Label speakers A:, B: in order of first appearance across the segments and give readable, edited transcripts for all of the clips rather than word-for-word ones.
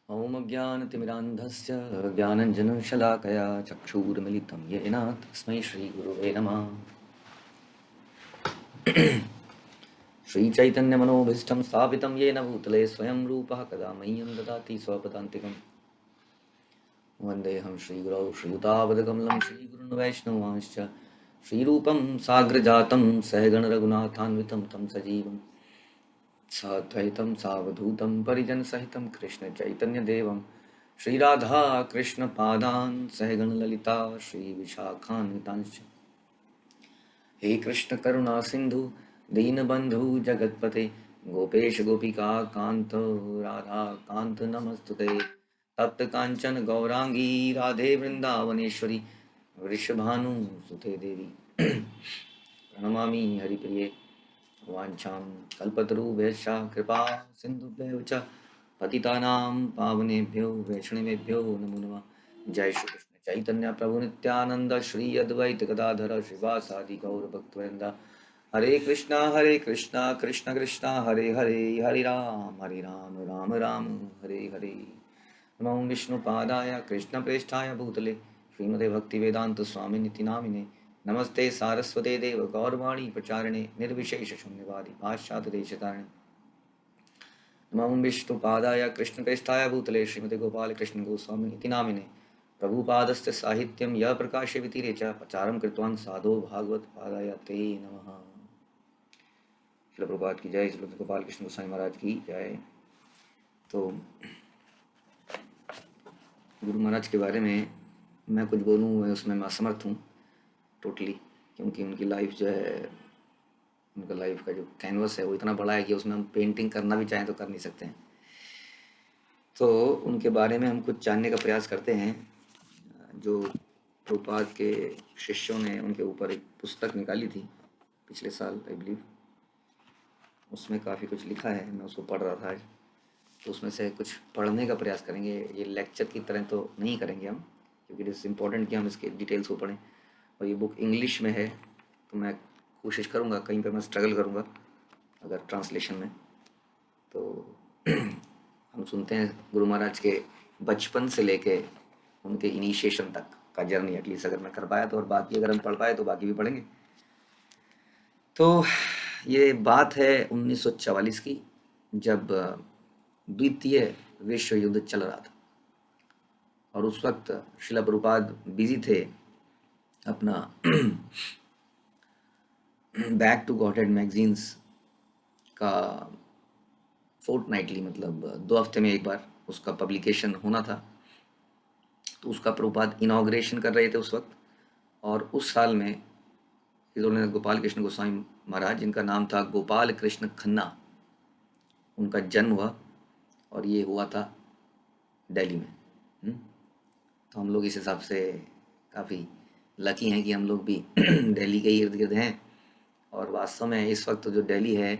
A: ॐ अज्ञानतिमिरान्धस्य ज्ञानञ्जनशलाकया चक्षुरुन्मिलितं येन तस्मै श्रीगुरुवे नमः। श्रीचैतन्यमनोभीष्टं स्थापितं येन भूतले स्वयं रूपः कदा मह्यं ददाति स्वपदान्तिकं। वन्देऽहं श्रीगुरौ श्रीयुतापदकमलं श्रीगुरून् वैष्णवांश्च श्रीरूपं साग्रजातं सहगणरघुनाथान्वितं तं सजीवं साद्वैतं सावधूतं परिजनसहितं कृष्णचैतन्यदेवं श्रीराधा कृष्णपादान् सहगणललिता श्रीविशाखान्वितांश्च। हे कृष्ण करुणा सिंधु दीनबंधु जगतपते गोपेश गोपिका कांत राधा कांत नमस्तुते। तप्त कांचन गौरांगी राधे वृंदावनेश्वरी वृषभानु सुते देवी प्रणमामि हरिप्रिये। वाञ्छां कल्पतरुभ्यश्च कृपा सिन्धुभ्यः च पतितानां पावनेभ्यो वैष्णवेभ्यो नमो नमः। जय श्री कृष्ण चैतन्य प्रभु नित्यानंद श्री अद्वैत गदाधर श्रीवासादि गौर भक्तवृंद। हरे कृष्णा कृष्ण कृष्णा हरे हरे, हरे राम राम राम हरे हरे। नमो विष्णुपादाय कृष्णप्रेष्ठाय भूतले श्रीमते भक्तिवेदांत स्वामिनिति नामिने। नमस्ते सारस्वते देव गौरवाणी प्रचारिणे निर्विशेष शून्यवादी पाश्चात्य देशतारिणे। नमो विष्णुपादाय कृष्णप्रेष्ठाय भूतले श्रीमते गोपाल कृष्ण गोस्वामिनिति नामिने। प्रभुपादस्य साहित्यं यः प्रकाशे वितीरे च प्रचारं कृतवान् साधो भागवत पादाय ते नमः। श्रील प्रभुपाद की जय, श्रील गोपाल कृष्ण गोस्वामी महाराज की जय। तो गुरु महाराज के बारे में मैं कुछ बोलूँ मैं उसमें मैं असमर्थ हूँ टोटली, क्योंकि उनकी लाइफ जो है, उनका लाइफ का जो कैनवस है वो इतना बड़ा है कि उसमें हम पेंटिंग करना भी चाहें तो कर नहीं सकते हैं। तो उनके बारे में हम कुछ जानने का प्रयास करते हैं। जो प्रभुपाद के शिष्यों ने उनके ऊपर एक पुस्तक निकाली थी पिछले साल आई बिलीव, उसमें काफ़ी कुछ लिखा है, मैं उसको पढ़ रहा था आज। तो उसमें से कुछ पढ़ने का प्रयास करेंगे। ये लेक्चर की तरह तो नहीं करेंगे हम, क्योंकि इट इज़ इम्पोर्टेंट कि हम इसके डिटेल्स को पढ़ें। और ये बुक इंग्लिश में है तो मैं कोशिश करूँगा, कहीं पर मैं स्ट्रगल करूँगा अगर ट्रांसलेशन में। तो हम सुनते हैं गुरु महाराज के बचपन से लेके उनके इनिशिएशन तक का जर्नी, एटलीस्ट अगर मैं कर पाया तो, और बाकी अगर हम पढ़ पाए तो बाकी भी पढ़ेंगे। तो ये बात है 1944 की, जब द्वितीय विश्व युद्ध चल रहा था। और उस वक्त श्रील प्रभुपाद बिजी थे अपना बैक टू गॉडेड मैगजीन्स का फोर्टनाइटली, मतलब 2 हफ्ते में एक बार उसका पब्लिकेशन होना था। तो उसका प्रभुपाद इनाग्रेशन कर रहे थे उस वक्त। और उस साल में इन्होंने गोपाल कृष्ण गोस्वामी महाराज, जिनका नाम था गोपाल कृष्ण खन्ना, उनका जन्म हुआ। और ये हुआ था दिल्ली में। तो हम लोग इस हिसाब से काफ़ी लकी हैं कि हम लोग भी दिल्ली के इर्द गिर्द हैं। और वास्तव में इस वक्त जो दिल्ली है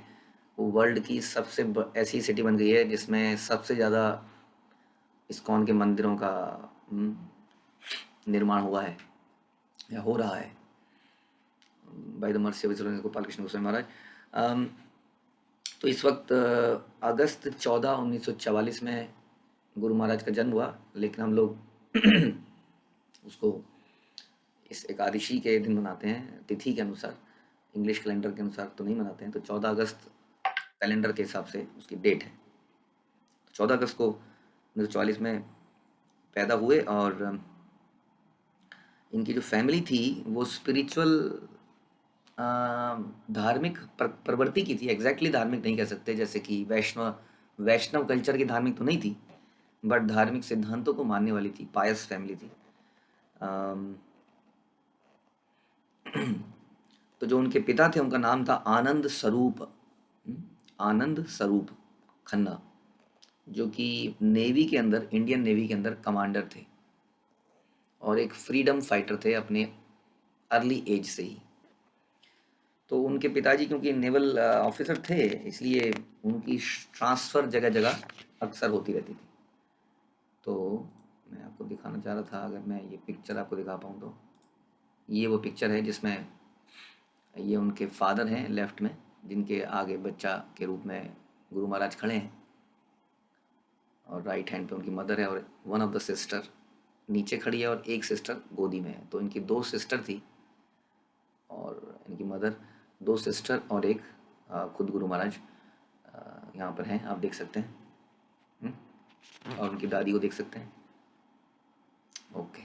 A: वो वर्ल्ड की सबसे ऐसी सिटी बन गई है जिसमें सबसे ज़्यादा इस्कॉन के मंदिरों का निर्माण हुआ है या हो रहा है by the mercy of Gopal Krishna Goswami Maharaj. तो इस वक्त अगस्त 14 1944 में गुरु महाराज का जन्म हुआ, लेकिन हम लोग उसको इस एकादशी के दिन मनाते हैं, तिथि के अनुसार, इंग्लिश कैलेंडर के अनुसार तो नहीं मनाते हैं। तो 14 अगस्त कैलेंडर के हिसाब से उसकी डेट है। तो 14 अगस्त को 1944 में पैदा हुए। और इनकी जो फैमिली थी वो स्पिरिचुअल धार्मिक प्रवृत्ति की थी। एग्जैक्टली धार्मिक नहीं कह सकते, जैसे कि वैष्णव कल्चर की धार्मिक तो नहीं थी, बट धार्मिक सिद्धांतों को मानने वाली थी, पायस फैमिली थी। तो जो उनके पिता थे उनका नाम था आनंद स्वरूप, आनंद स्वरूप खन्ना, जो कि नेवी के अंदर, इंडियन नेवी के अंदर कमांडर थे और एक फ्रीडम फाइटर थे अपने अर्ली एज से ही। तो उनके पिताजी क्योंकि नेवल ऑफिसर थे, इसलिए उनकी ट्रांसफ़र जगह जगह अक्सर होती रहती थी। तो मैं आपको दिखाना चाह रहा था, अगर मैं ये पिक्चर आपको दिखा पाऊँ तो, ये वो पिक्चर है जिसमें ये उनके फादर हैं लेफ्ट में, जिनके आगे बच्चा के रूप में गुरु महाराज खड़े हैं। और राइट हैंड पे उनकी मदर है, और वन ऑफ द सिस्टर नीचे खड़ी है और एक सिस्टर गोदी में है। तो इनकी दो सिस्टर थी और इनकी मदर, दो सिस्टर और एक खुद गुरु महाराज यहाँ पर हैं, आप देख सकते हैं। और उनकी दादी को देख सकते हैं। ओके।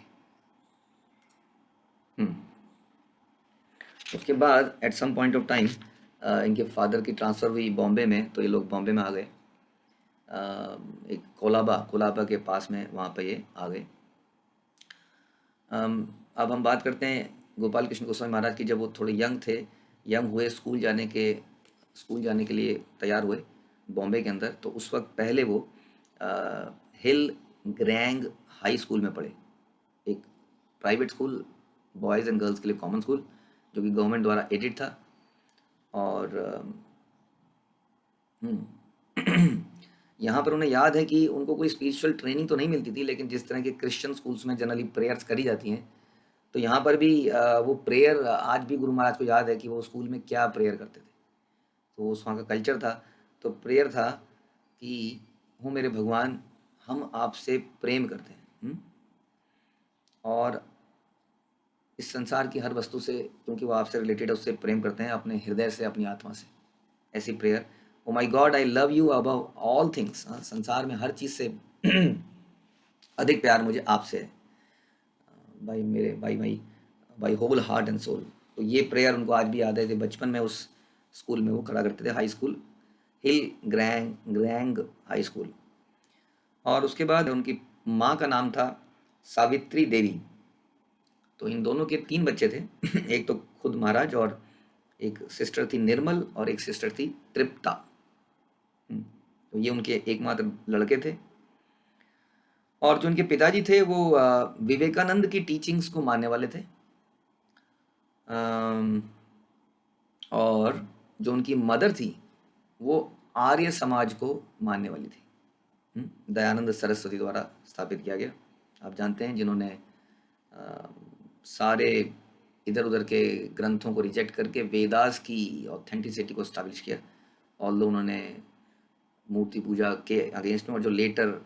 A: हम्म उसके बाद at some point of time इनके फादर की ट्रांसफ़र हुई बॉम्बे में, तो ये लोग बॉम्बे में आ गए। एक कोलाबा के पास में वहाँ पे ये आ गए। अब हम बात करते हैं गोपाल कृष्ण गोस्वामी महाराज की। जब वो थोड़े यंग हुए, स्कूल जाने के लिए तैयार हुए बॉम्बे के अंदर, तो उस वक्त पहले वो हिल ग्रैंग हाई स्कूल में पढ़े, एक private school, boys and girls के लिए कॉमन स्कूल, जो कि गवर्नमेंट द्वारा एडेड था। और यहाँ पर उन्हें याद है कि उनको कोई स्पिरिचुअल ट्रेनिंग तो नहीं मिलती थी, लेकिन जिस तरह के क्रिश्चियन स्कूल्स में जनरली प्रेयर्स करी जाती हैं, तो यहाँ पर भी वो प्रेयर, आज भी गुरु महाराज को याद है कि वो स्कूल में क्या प्रेयर करते थे। तो उस वहाँ का कल्चर था, तो प्रेयर था कि हो मेरे भगवान, हम आपसे प्रेम करते हैं, और इस संसार की हर वस्तु से, क्योंकि वो आपसे रिलेटेड है, उससे प्रेम करते हैं, अपने हृदय से, अपनी आत्मा से। ऐसी prayer, oh my God I love you above all things, संसार में हर चीज़ से अधिक प्यार मुझे आपसे है, by whole heart and soul. तो ये प्रेयर उनको आज भी याद है कि बचपन में उस स्कूल में वो खड़ा करते थे, हाई स्कूल, हिल ग्रैंग हाई स्कूल। और उसके बाद उनकी माँ का नाम था सावित्री देवी। तो इन दोनों के तीन बच्चे थे एक तो खुद महाराज, और एक सिस्टर थी निर्मल, और एक सिस्टर थी तृप्ता। तो ये उनके एकमात्र लड़के थे। और जो उनके पिताजी थे वो विवेकानंद की टीचिंग्स को मानने वाले थे। और जो उनकी मदर थी वो आर्य समाज को मानने वाली थी। दयानंद सरस्वती द्वारा स्थापित किया गया, आप जानते हैं, जिन्होंने सारे इधर उधर के ग्रंथों को रिजेक्ट करके वेदास की ऑथेंटिसिटी को स्टैब्लिश किया। ऑल्दो उन्होंने मूर्ति पूजा के अगेंस्ट में, और जो लेटर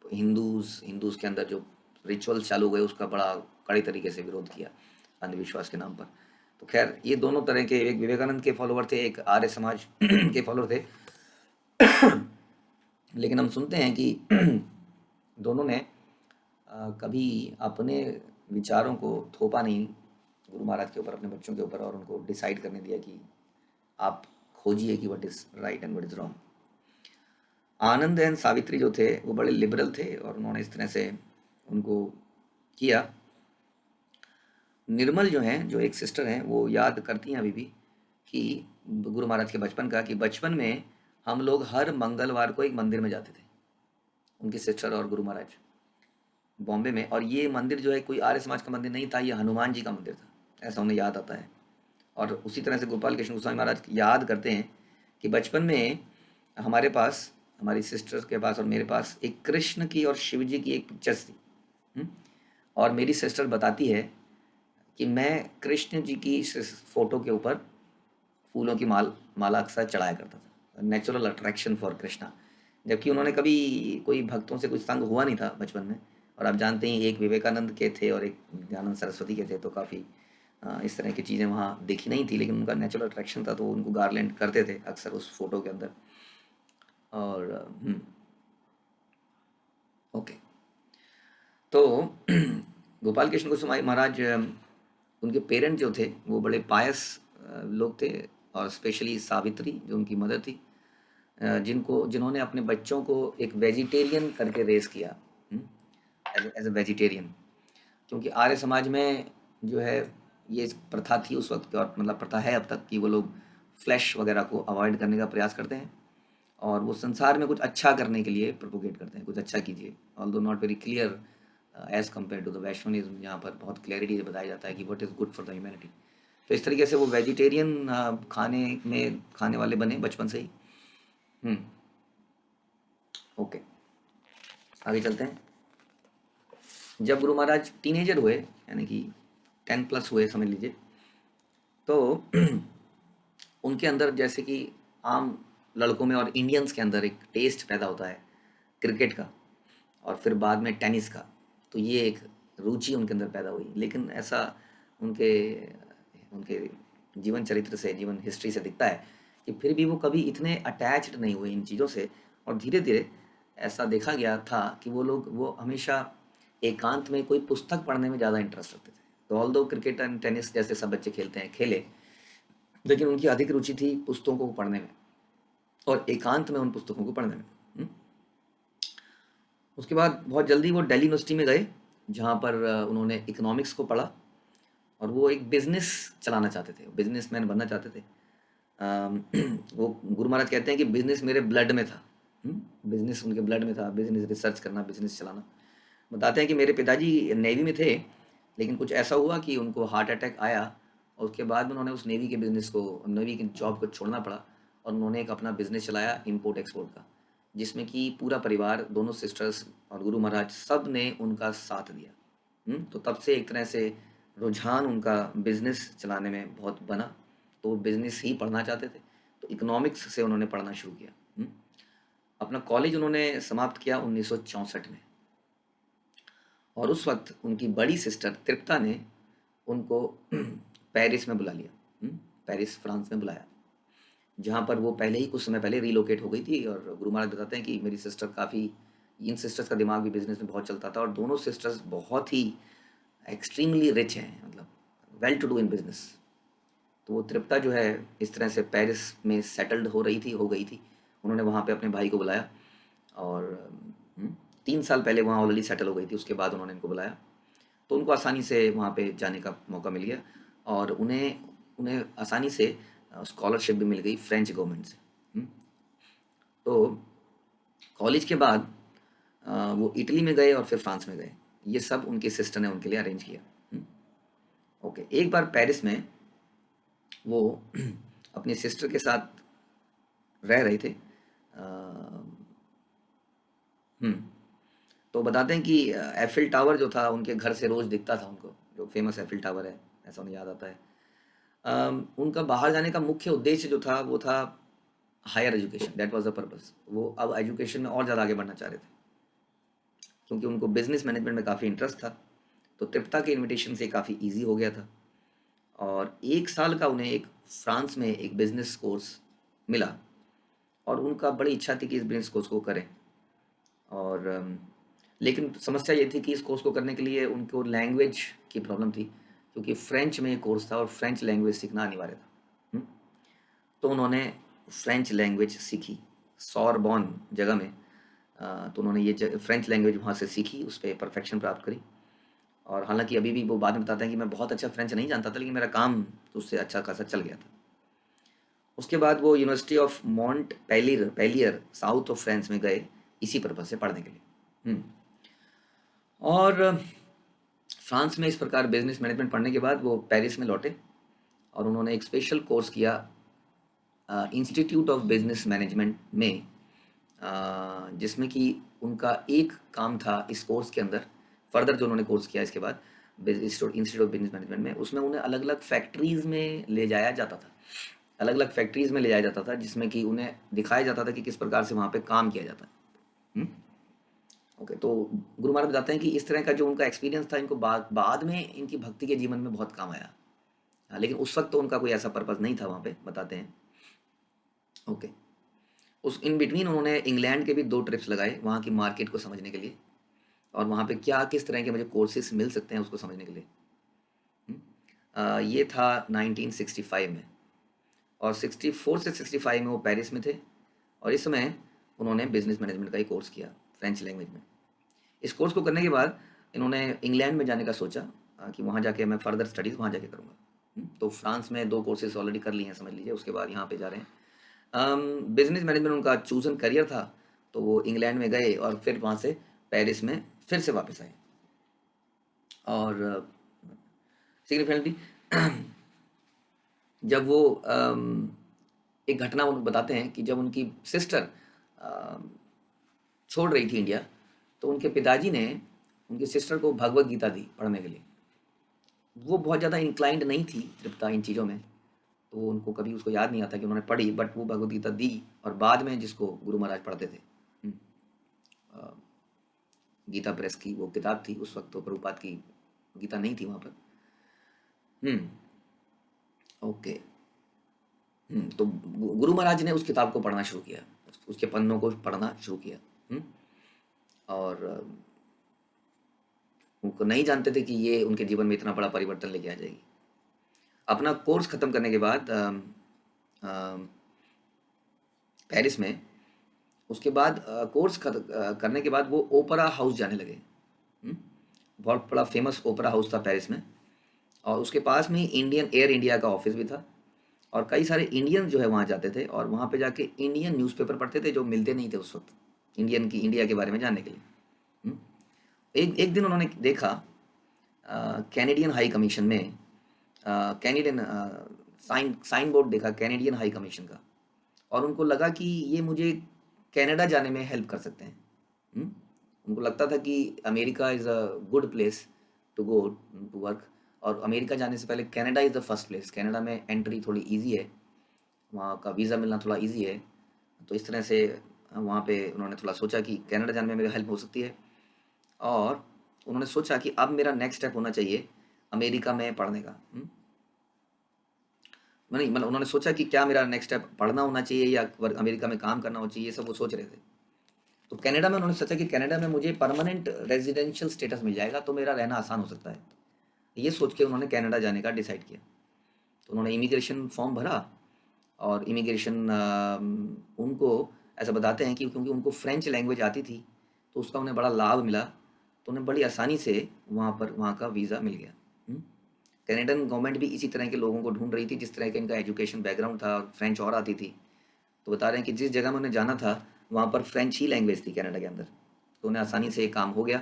A: हिंदूज़ के अंदर जो रिचुअल्स चालू हुए उसका बड़ा कड़ी तरीके से विरोध किया अंधविश्वास के नाम पर। तो खैर ये दोनों तरह के, एक विवेकानंद के फॉलोवर थे, एक आर्य समाज के फॉलोवर थे। लेकिन हम सुनते हैं कि दोनों ने कभी अपने विचारों को थोपा नहीं गुरु महाराज के ऊपर, अपने बच्चों के ऊपर, और उनको डिसाइड करने दिया कि आप खोजिए कि what is right and what is wrong. Anand and Savitri जो थे वो बड़े लिबरल थे, और उन्होंने इस तरह से उनको किया। निर्मल जो हैं, जो एक सिस्टर हैं, वो याद करती हैं अभी भी कि गुरु महाराज के बचपन का, कि बचपन में हम लोग हर मंगलवार को एक मंदिर में जाते थे, उनकी सिस्टर और गुरु महाराज, बॉम्बे में। और ये मंदिर जो है कोई आर्य समाज का मंदिर नहीं था, ये हनुमान जी का मंदिर था, ऐसा उन्हें याद आता है। और उसी तरह से गोपाल कृष्ण गोस्वामी महाराज याद करते हैं कि बचपन में हमारे पास, हमारी सिस्टर के पास और मेरे पास, एक कृष्ण की और शिव जी की एक पिक्चर्स थी। और मेरी सिस्टर बताती है कि मैं कृष्ण जी की फोटो के ऊपर फूलों की माला अक्सर चढ़ाया करता था, नेचुरल अट्रैक्शन फॉर कृष्णा। जबकि उन्होंने कभी कोई भक्तों से कुछ संग हुआ नहीं था बचपन में। और आप जानते हैं एक विवेकानंद के थे और एक दयानंद सरस्वती के थे, तो काफ़ी इस तरह की चीज़ें वहाँ देखी नहीं थी, लेकिन उनका नेचुरल अट्रैक्शन था, तो उनको गार्लैंड करते थे अक्सर उस फोटो के अंदर। और ओके, तो गोपाल कृष्ण गोस्वामी महाराज, उनके पेरेंट जो थे वो बड़े पायस लोग थे, और स्पेशली सावित्री जो उनकी मदर थी, जिन्होंने अपने बच्चों को एक वेजिटेरियन करके रेस किया, एज ए वेजिटेरियन। क्योंकि आर्य समाज में जो है ये प्रथा थी उस वक्त, और मतलब प्रथा है अब तक, कि वो लोग फ्लैश वगैरह को अवॉइड करने का प्रयास करते हैं, और वो संसार में कुछ अच्छा करने के लिए प्रोपोगेट करते हैं, कुछ अच्छा कीजिए, although not very clear as compare to the Vaishnavism, जहाँ पर बहुत क्लैरिटी से बताया जाता है कि what is good for the humanity. तो इस तरीके से वो वेजिटेरियन खाने वाले बने बचपन से ही। ओके, आगे चलते हैं। जब गुरु महाराज टीनेजर हुए, यानी कि 10+ हुए समझ लीजिए, तो उनके अंदर, जैसे कि आम लड़कों में और इंडियंस के अंदर एक टेस्ट पैदा होता है क्रिकेट का और फिर बाद में टेनिस का। तो ये एक रुचि उनके अंदर पैदा हुई, लेकिन ऐसा उनके उनके जीवन चरित्र से, जीवन हिस्ट्री से दिखता है कि फिर भी वो कभी इतने अटैच्ड नहीं हुए इन चीज़ों से, और धीरे धीरे ऐसा देखा गया था कि वो हमेशा एकांत में कोई पुस्तक पढ़ने में ज़्यादा इंटरेस्ट रखते थे। तो ऑल दो क्रिकेट एंड टेनिस जैसे सब बच्चे खेलते हैं, खेले, लेकिन उनकी अधिक रुचि थी पुस्तकों को पढ़ने में और एकांत में उन पुस्तकों को पढ़ने में। हम्म। उसके बाद बहुत जल्दी वो दिल्ली यूनिवर्सिटी में गए, जहाँ पर उन्होंने इकोनॉमिक्स को पढ़ा और वो एक बिजनेस चलाना चाहते थे, बिजनेसमैन बनना चाहते थे। वो गुरु महाराज कहते हैं कि बिजनेस मेरे ब्लड में था। बिजनेस उनके ब्लड में था, बिजनेस रिसर्च करना, बिजनेस चलाना। बताते हैं कि मेरे पिताजी नेवी में थे, लेकिन कुछ ऐसा हुआ कि उनको हार्ट अटैक आया और उसके बाद में उन्होंने उस नेवी की जॉब को छोड़ना पड़ा और उन्होंने एक अपना बिजनेस चलाया इम्पोर्ट एक्सपोर्ट का, जिसमें कि पूरा परिवार, दोनों सिस्टर्स और गुरु महाराज सब ने उनका साथ दिया। तो तब से एक तरह से रुझान उनका बिजनेस चलाने में बहुत बना। तो वो बिजनेस ही पढ़ना चाहते थे, तो इकोनॉमिक्स से उन्होंने पढ़ना शुरू किया। अपना कॉलेज उन्होंने समाप्त किया 1964 में, और उस वक्त उनकी बड़ी सिस्टर तृप्ता ने उनको पेरिस में बुला लिया। पेरिस फ्रांस में बुलाया, जहाँ पर वो पहले ही कुछ समय पहले रिलोकेट हो गई थी। और गुरु महाराज बताते हैं कि मेरी सिस्टर काफ़ी, इन सिस्टर्स का दिमाग भी बिजनेस में बहुत चलता था और दोनों सिस्टर्स बहुत ही एक्सट्रीमली रिच हैं, मतलब well to do in business. तो वो तृप्ता जो है इस तरह से पेरिस में सेटल्ड हो गई थी। उन्होंने वहाँ पे अपने भाई को बुलाया और 3 साल पहले वहाँ ऑलरेडी सेटल हो गई थी, उसके बाद उन्होंने इनको बुलाया। तो उनको आसानी से वहाँ पे जाने का मौका मिल गया और उन्हें उन्हें आसानी से स्कॉलरशिप भी मिल गई फ्रेंच गवर्नमेंट से। तो कॉलेज के बाद वो इटली में गए और फिर फ्रांस में गए। ये सब उनकी सिस्टर ने उनके लिए अरेंज किया। ओके, एक बार पेरिस में वो अपनी सिस्टर के साथ रह रहे थे। हम्म तो बताते हैं कि एफिल टावर जो था उनके घर से रोज दिखता था उनको, जो फेमस एफिल टावर है, ऐसा उन्हें याद आता है। उनका बाहर जाने का मुख्य उद्देश्य जो था वो था higher education, that was the purpose. वो अब एजुकेशन में और ज़्यादा आगे बढ़ना चाह रहे थे, क्योंकि उनको बिजनेस मैनेजमेंट में काफ़ी इंटरेस्ट था। तो तृप्ता के इनविटेशन से काफ़ी इजी हो गया था और 1 साल का उन्हें एक फ्रांस में एक बिजनेस कोर्स मिला और उनका बड़ी इच्छा थी कि इस बिजनेस कोर्स को करें। और लेकिन समस्या ये थी कि इस कोर्स को करने के लिए उनको लैंग्वेज की प्रॉब्लम थी, क्योंकि फ्रेंच में कोर्स था और फ्रेंच लैंग्वेज सीखना अनिवार्य था। तो उन्होंने फ्रेंच लैंग्वेज सीखी सॉरबॉन जगह में। तो उन्होंने ये फ्रेंच लैंग्वेज वहाँ से सीखी, उस पर परफेक्शन प्राप्त करी। और हालांकि अभी भी वो बाद में बताते हैं कि मैं बहुत अच्छा फ्रेंच नहीं जानता था, लेकिन मेरा काम तो उससे अच्छा खासा चल गया था। उसके बाद वो university of Montpellier south of France में गए इसी पर्पज से पढ़ने के लिए। और फ्रांस में इस प्रकार बिजनेस मैनेजमेंट पढ़ने के बाद वो पेरिस में लौटे और उन्होंने एक स्पेशल कोर्स किया इंस्टीट्यूट ऑफ बिजनेस मैनेजमेंट में, जिसमें कि उनका एक काम था इस कोर्स के अंदर। फर्दर जो उन्होंने कोर्स किया इसके बाद इंस्टीट्यूट ऑफ बिजनेस मैनेजमेंट में, उसमें उन्हें अलग अलग फैक्ट्रीज़ में ले जाया जाता था, अलग अलग फैक्ट्रीज़ में ले जाया जाता था, जिसमें कि उन्हें दिखाया जाता था कि किस प्रकार से वहाँ पे काम किया जाता है। ओके, तो गुरु महाराज बताते हैं कि इस तरह का जो उनका एक्सपीरियंस था, इनको बाद में इनकी भक्ति के जीवन में बहुत काम आया। लेकिन उस वक्त तो उनका कोई ऐसा पर्पज़ नहीं था वहाँ पे, बताते हैं। ओके, उस इन बिटवीन उन्होंने इंग्लैंड के भी 2 ट्रिप्स लगाए वहाँ की मार्केट को समझने के लिए और वहाँ पे क्या किस तरह के मुझे कोर्सेज मिल सकते हैं उसको समझने के लिए। ये था 1965 में, और 64 से 65 में वो पेरिस में थे और इस समय उन्होंने बिजनेस मैनेजमेंट का ही कोर्स किया फ्रेंच लैंग्वेज में। इस कोर्स को करने के बाद इन्होंने इंग्लैंड में जाने का सोचा कि वहाँ जाके मैं फ़र्दर स्टडीज़ वहाँ जाके करूँगा। तो फ्रांस में 2 कोर्सेज ऑलरेडी कर लिए हैं समझ लीजिए, उसके बाद यहाँ पे जा रहे हैं। बिजनेस मैनेजमेंट उनका चूज़न करियर था, तो वो इंग्लैंड में गए और फिर वहाँ से पेरिस में फिर से वापस आए। और सिग्निफिकेंटली जब वो एक घटना वो बताते हैं कि जब उनकी सिस्टर छोड़ रही थी इंडिया, तो उनके पिताजी ने उनकी सिस्टर को भगवत गीता दी पढ़ने के लिए। वो बहुत ज़्यादा इंक्लाइंड नहीं थी तृप्ता इन चीज़ों में, तो उनको कभी उसको याद नहीं आता कि उन्होंने पढ़ी, बट वो भगवत गीता दी और बाद में जिसको गुरु महाराज पढ़ते थे। गीता प्रेस की वो किताब थी। उस वक्त तो प्रभुपाद की गीता नहीं थी वहाँ पर। हम्म। ओके। तो गुरु महाराज ने उस किताब को पढ़ना शुरू किया, उसके पन्नों को पढ़ना शुरू किया। हम्म। और उनको नहीं जानते थे कि ये उनके जीवन में इतना बड़ा परिवर्तन लेके आ जाएगी। अपना कोर्स ख़त्म करने के बाद पेरिस में, उसके बाद कोर्स करने के बाद वो ओपेरा हाउस जाने लगे। हम्म, बहुत बड़ा फेमस ओपेरा हाउस था पेरिस में, और उसके पास में ही इंडियन एयर इंडिया का ऑफिस भी था। और कई सारे इंडियन जो है वहाँ जाते थे और वहाँ पे जाके इंडियन न्यूज़पेपर पढ़ते थे जो मिलते नहीं थे उस वक्त इंडिया के बारे में जानने के लिए। हम्म, एक एक दिन उन्होंने देखा कैनेडियन हाई कमीशन में, कैनेडियन साइन साइन बोर्ड देखा कैनेडियन हाई कमीशन का, और उनको लगा कि ये मुझे कनाडा जाने में हेल्प कर सकते हैं। हम्म, उनको लगता था कि America is a good place to go to work, और अमेरिका जाने से पहले Canada is the first place. Canada में एंट्री थोड़ी इजी है, वहाँ का वीज़ा मिलना थोड़ा इजी है। तो इस तरह से वहाँ पे उन्होंने थोड़ा सोचा कि कनाडा जाने में मेरी हेल्प हो सकती है, और उन्होंने सोचा कि अब मेरा नेक्स्ट स्टेप होना चाहिए अमेरिका में पढ़ने का। नहीं, मतलब उन्होंने सोचा कि क्या मेरा नेक्स्ट स्टेप पढ़ना होना चाहिए या अमेरिका में काम करना होना चाहिए, ये सब वो सोच रहे थे। तो कनाडा में उन्होंने सोचा कि कनाडा में मुझे परमानेंट रेजिडेंशियल स्टेटस मिल जाएगा तो मेरा रहना आसान हो सकता है। ये सोच के उन्होंने कनाडा जाने का डिसाइड किया। तो उन्होंने इमिग्रेशन फॉर्म भरा, और इमिग्रेशन उनको ऐसा बताते हैं कि क्योंकि उनको फ्रेंच लैंग्वेज आती थी तो उसका उन्हें बड़ा लाभ मिला, तो उन्हें बड़ी आसानी से वहाँ का वीज़ा मिल गया। कनाडियन गवर्नमेंट भी इसी तरह के लोगों को ढूंढ रही थी जिस तरह का इनका एजुकेशन बैकग्राउंड था, और फ्रेंच और आती थी। तो बता रहे हैं कि जिस जगह में उन्हें जाना था वहाँ पर फ्रेंच ही लैंग्वेज थी कनाडा के अंदर, तो उन्हें आसानी से ये काम हो गया।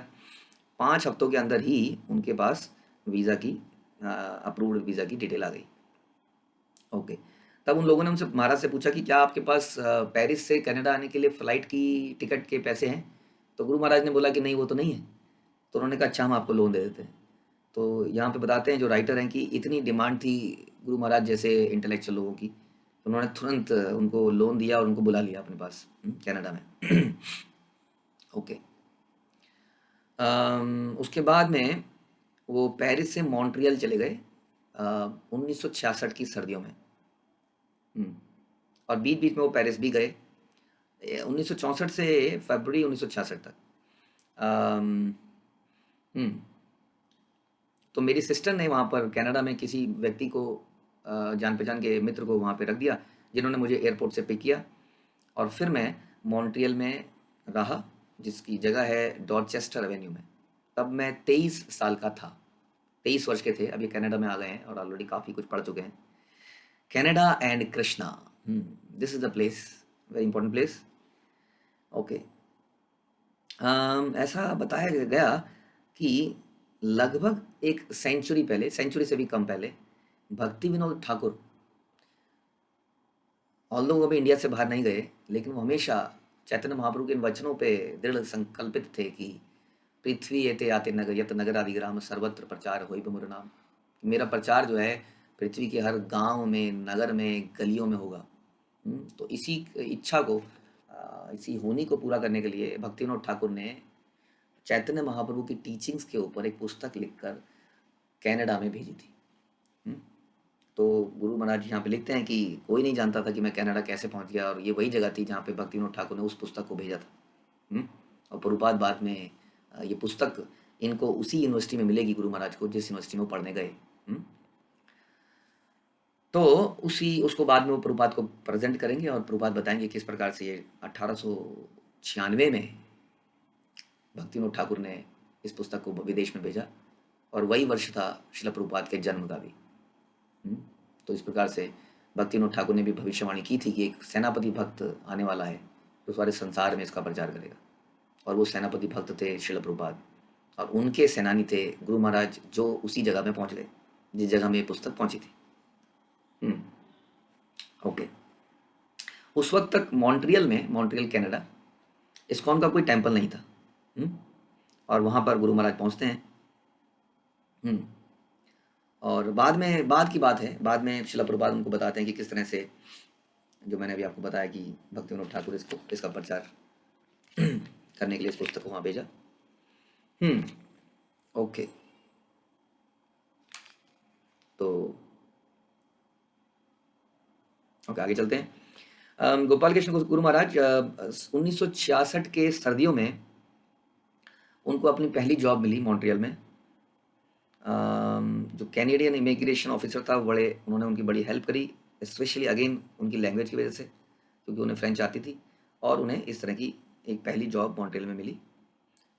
A: 5 हफ्तों के अंदर ही उनके पास वीज़ा की अप्रूव्ड वीज़ा की डिटेल आ गई। ओके। तब उन लोगों ने उनसे महाराज से पूछा कि क्या आपके पास पेरिस से कनाडा आने के लिए फ़्लाइट की टिकट के पैसे हैं? तो गुरु महाराज ने बोला कि नहीं, वो तो नहीं है। तो उन्होंने कहा अच्छा, हम आपको लोन दे देते हैं। तो यहाँ पे बताते हैं जो राइटर हैं कि इतनी डिमांड थी गुरु महाराज जैसे इंटेलेक्चुअल लोगों की, तो उन्होंने तुरंत उनको लोन दिया और उनको बुला लिया अपने पास कनाडा में। ओके। उसके बाद में वो पेरिस से मॉन्ट्रियल चले गए 1966 की सर्दियों में। हम्म, और बीच बीच में वो पेरिस भी गए 1964 से फरवरी 1966 तक। अम, हम्म, तो मेरी सिस्टर ने वहाँ पर कनाडा में किसी व्यक्ति को जान पहचान के मित्र को वहाँ पे रख दिया, जिन्होंने मुझे एयरपोर्ट से पिक किया, और फिर मैं मॉन्ट्रियल में रहा, जिसकी जगह है डॉर्चेस्टर एवेन्यू में। तब मैं 23 साल का था, 23 वर्ष के थे। अभी कनाडा में आ गए हैं और ऑलरेडी काफ़ी कुछ पढ़ चुके हैं। Canada and Krishna, this is the place, very important place. Okay. ऐसा बताया गया कि लगभग एक सेंचुरी पहले, सेंचुरी से भी कम पहले, भक्ति विनोद ठाकुर, ऑल्दो वो अभी इंडिया से बाहर नहीं गए, लेकिन वो हमेशा चैतन्य महाप्रभु के इन वचनों पे दृढ़ संकल्पित थे कि पृथ्वी एते आते नगर यत नगर आदि ग्राम सर्वत्र प्रचार होई बमुर नाम। मेरा प्रचार जो है पृथ्वी के हर गांव में, नगर में, गलियों में होगा। तो इसी इच्छा को, इसी होनी को पूरा करने के लिए भक्ति विनोद ठाकुर ने चैतन्य महाप्रभु की टीचिंग्स के ऊपर एक पुस्तक लिखकर कनाडा में भेजी थी। हम्म, तो गुरु महाराज यहाँ पे लिखते हैं कि कोई नहीं जानता था कि मैं कनाडा कैसे पहुँच गया, और ये वही जगह थी जहाँ पे भक्ति विनोद ठाकुर ने उस पुस्तक को भेजा था। और प्रभुपाद बाद में ये पुस्तक इनको उसी यूनिवर्सिटी में मिलेगी गुरु महाराज को जिस यूनिवर्सिटी में वो पढ़ने गए। तो उसी उसको बाद में वो प्रभुपाद को प्रेजेंट करेंगे, और प्रभुपाद बताएंगे किस प्रकार से ये 1896 में भक्ति विनोद ठाकुर ने इस पुस्तक को विदेश में भेजा, और वही वर्ष था शिला प्रभुपाद के जन्म का भी। तो इस प्रकार से भक्ति विनोद ठाकुर ने भी भविष्यवाणी की थी कि एक सेनापति भक्त आने वाला है जो सारे संसार में इसका प्रचार करेगा, और वो सेनापति भक्त थे शिला प्रभुपाद, और उनके सेनानी थे गुरु महाराज जो उसी जगह में पहुंच गए जिस जगह में ये पुस्तक पहुंची थी। ओके। उस वक्त तक मॉन्ट्रियल कनाडा, इस्कॉन का कोई टेम्पल नहीं था। और वहाँ पर गुरु महाराज पहुँचते हैं। और बाद की बात है, बाद में शिला प्रभुपाद उनको बताते हैं कि किस तरह से, जो मैंने अभी आपको बताया कि भक्ति विनोद ठाकुर इसका प्रचार करने के लिए इस पुस्तक को वहाँ भेजा। ओके, तो ओके आगे चलते हैं। गोपाल कृष्ण गुरु महाराज 1966 के सर्दियों में उनको अपनी पहली जॉब मिली मॉन्ट्रियल में। जो कैनेडियन इमिग्रेशन ऑफिसर था, बड़े उन्होंने उनकी बड़ी हेल्प करी, स्पेशली अगेन उनकी लैंग्वेज की वजह से, क्योंकि उन्हें फ्रेंच आती थी, और उन्हें इस तरह की एक पहली जॉब मॉन्ट्रियल में मिली,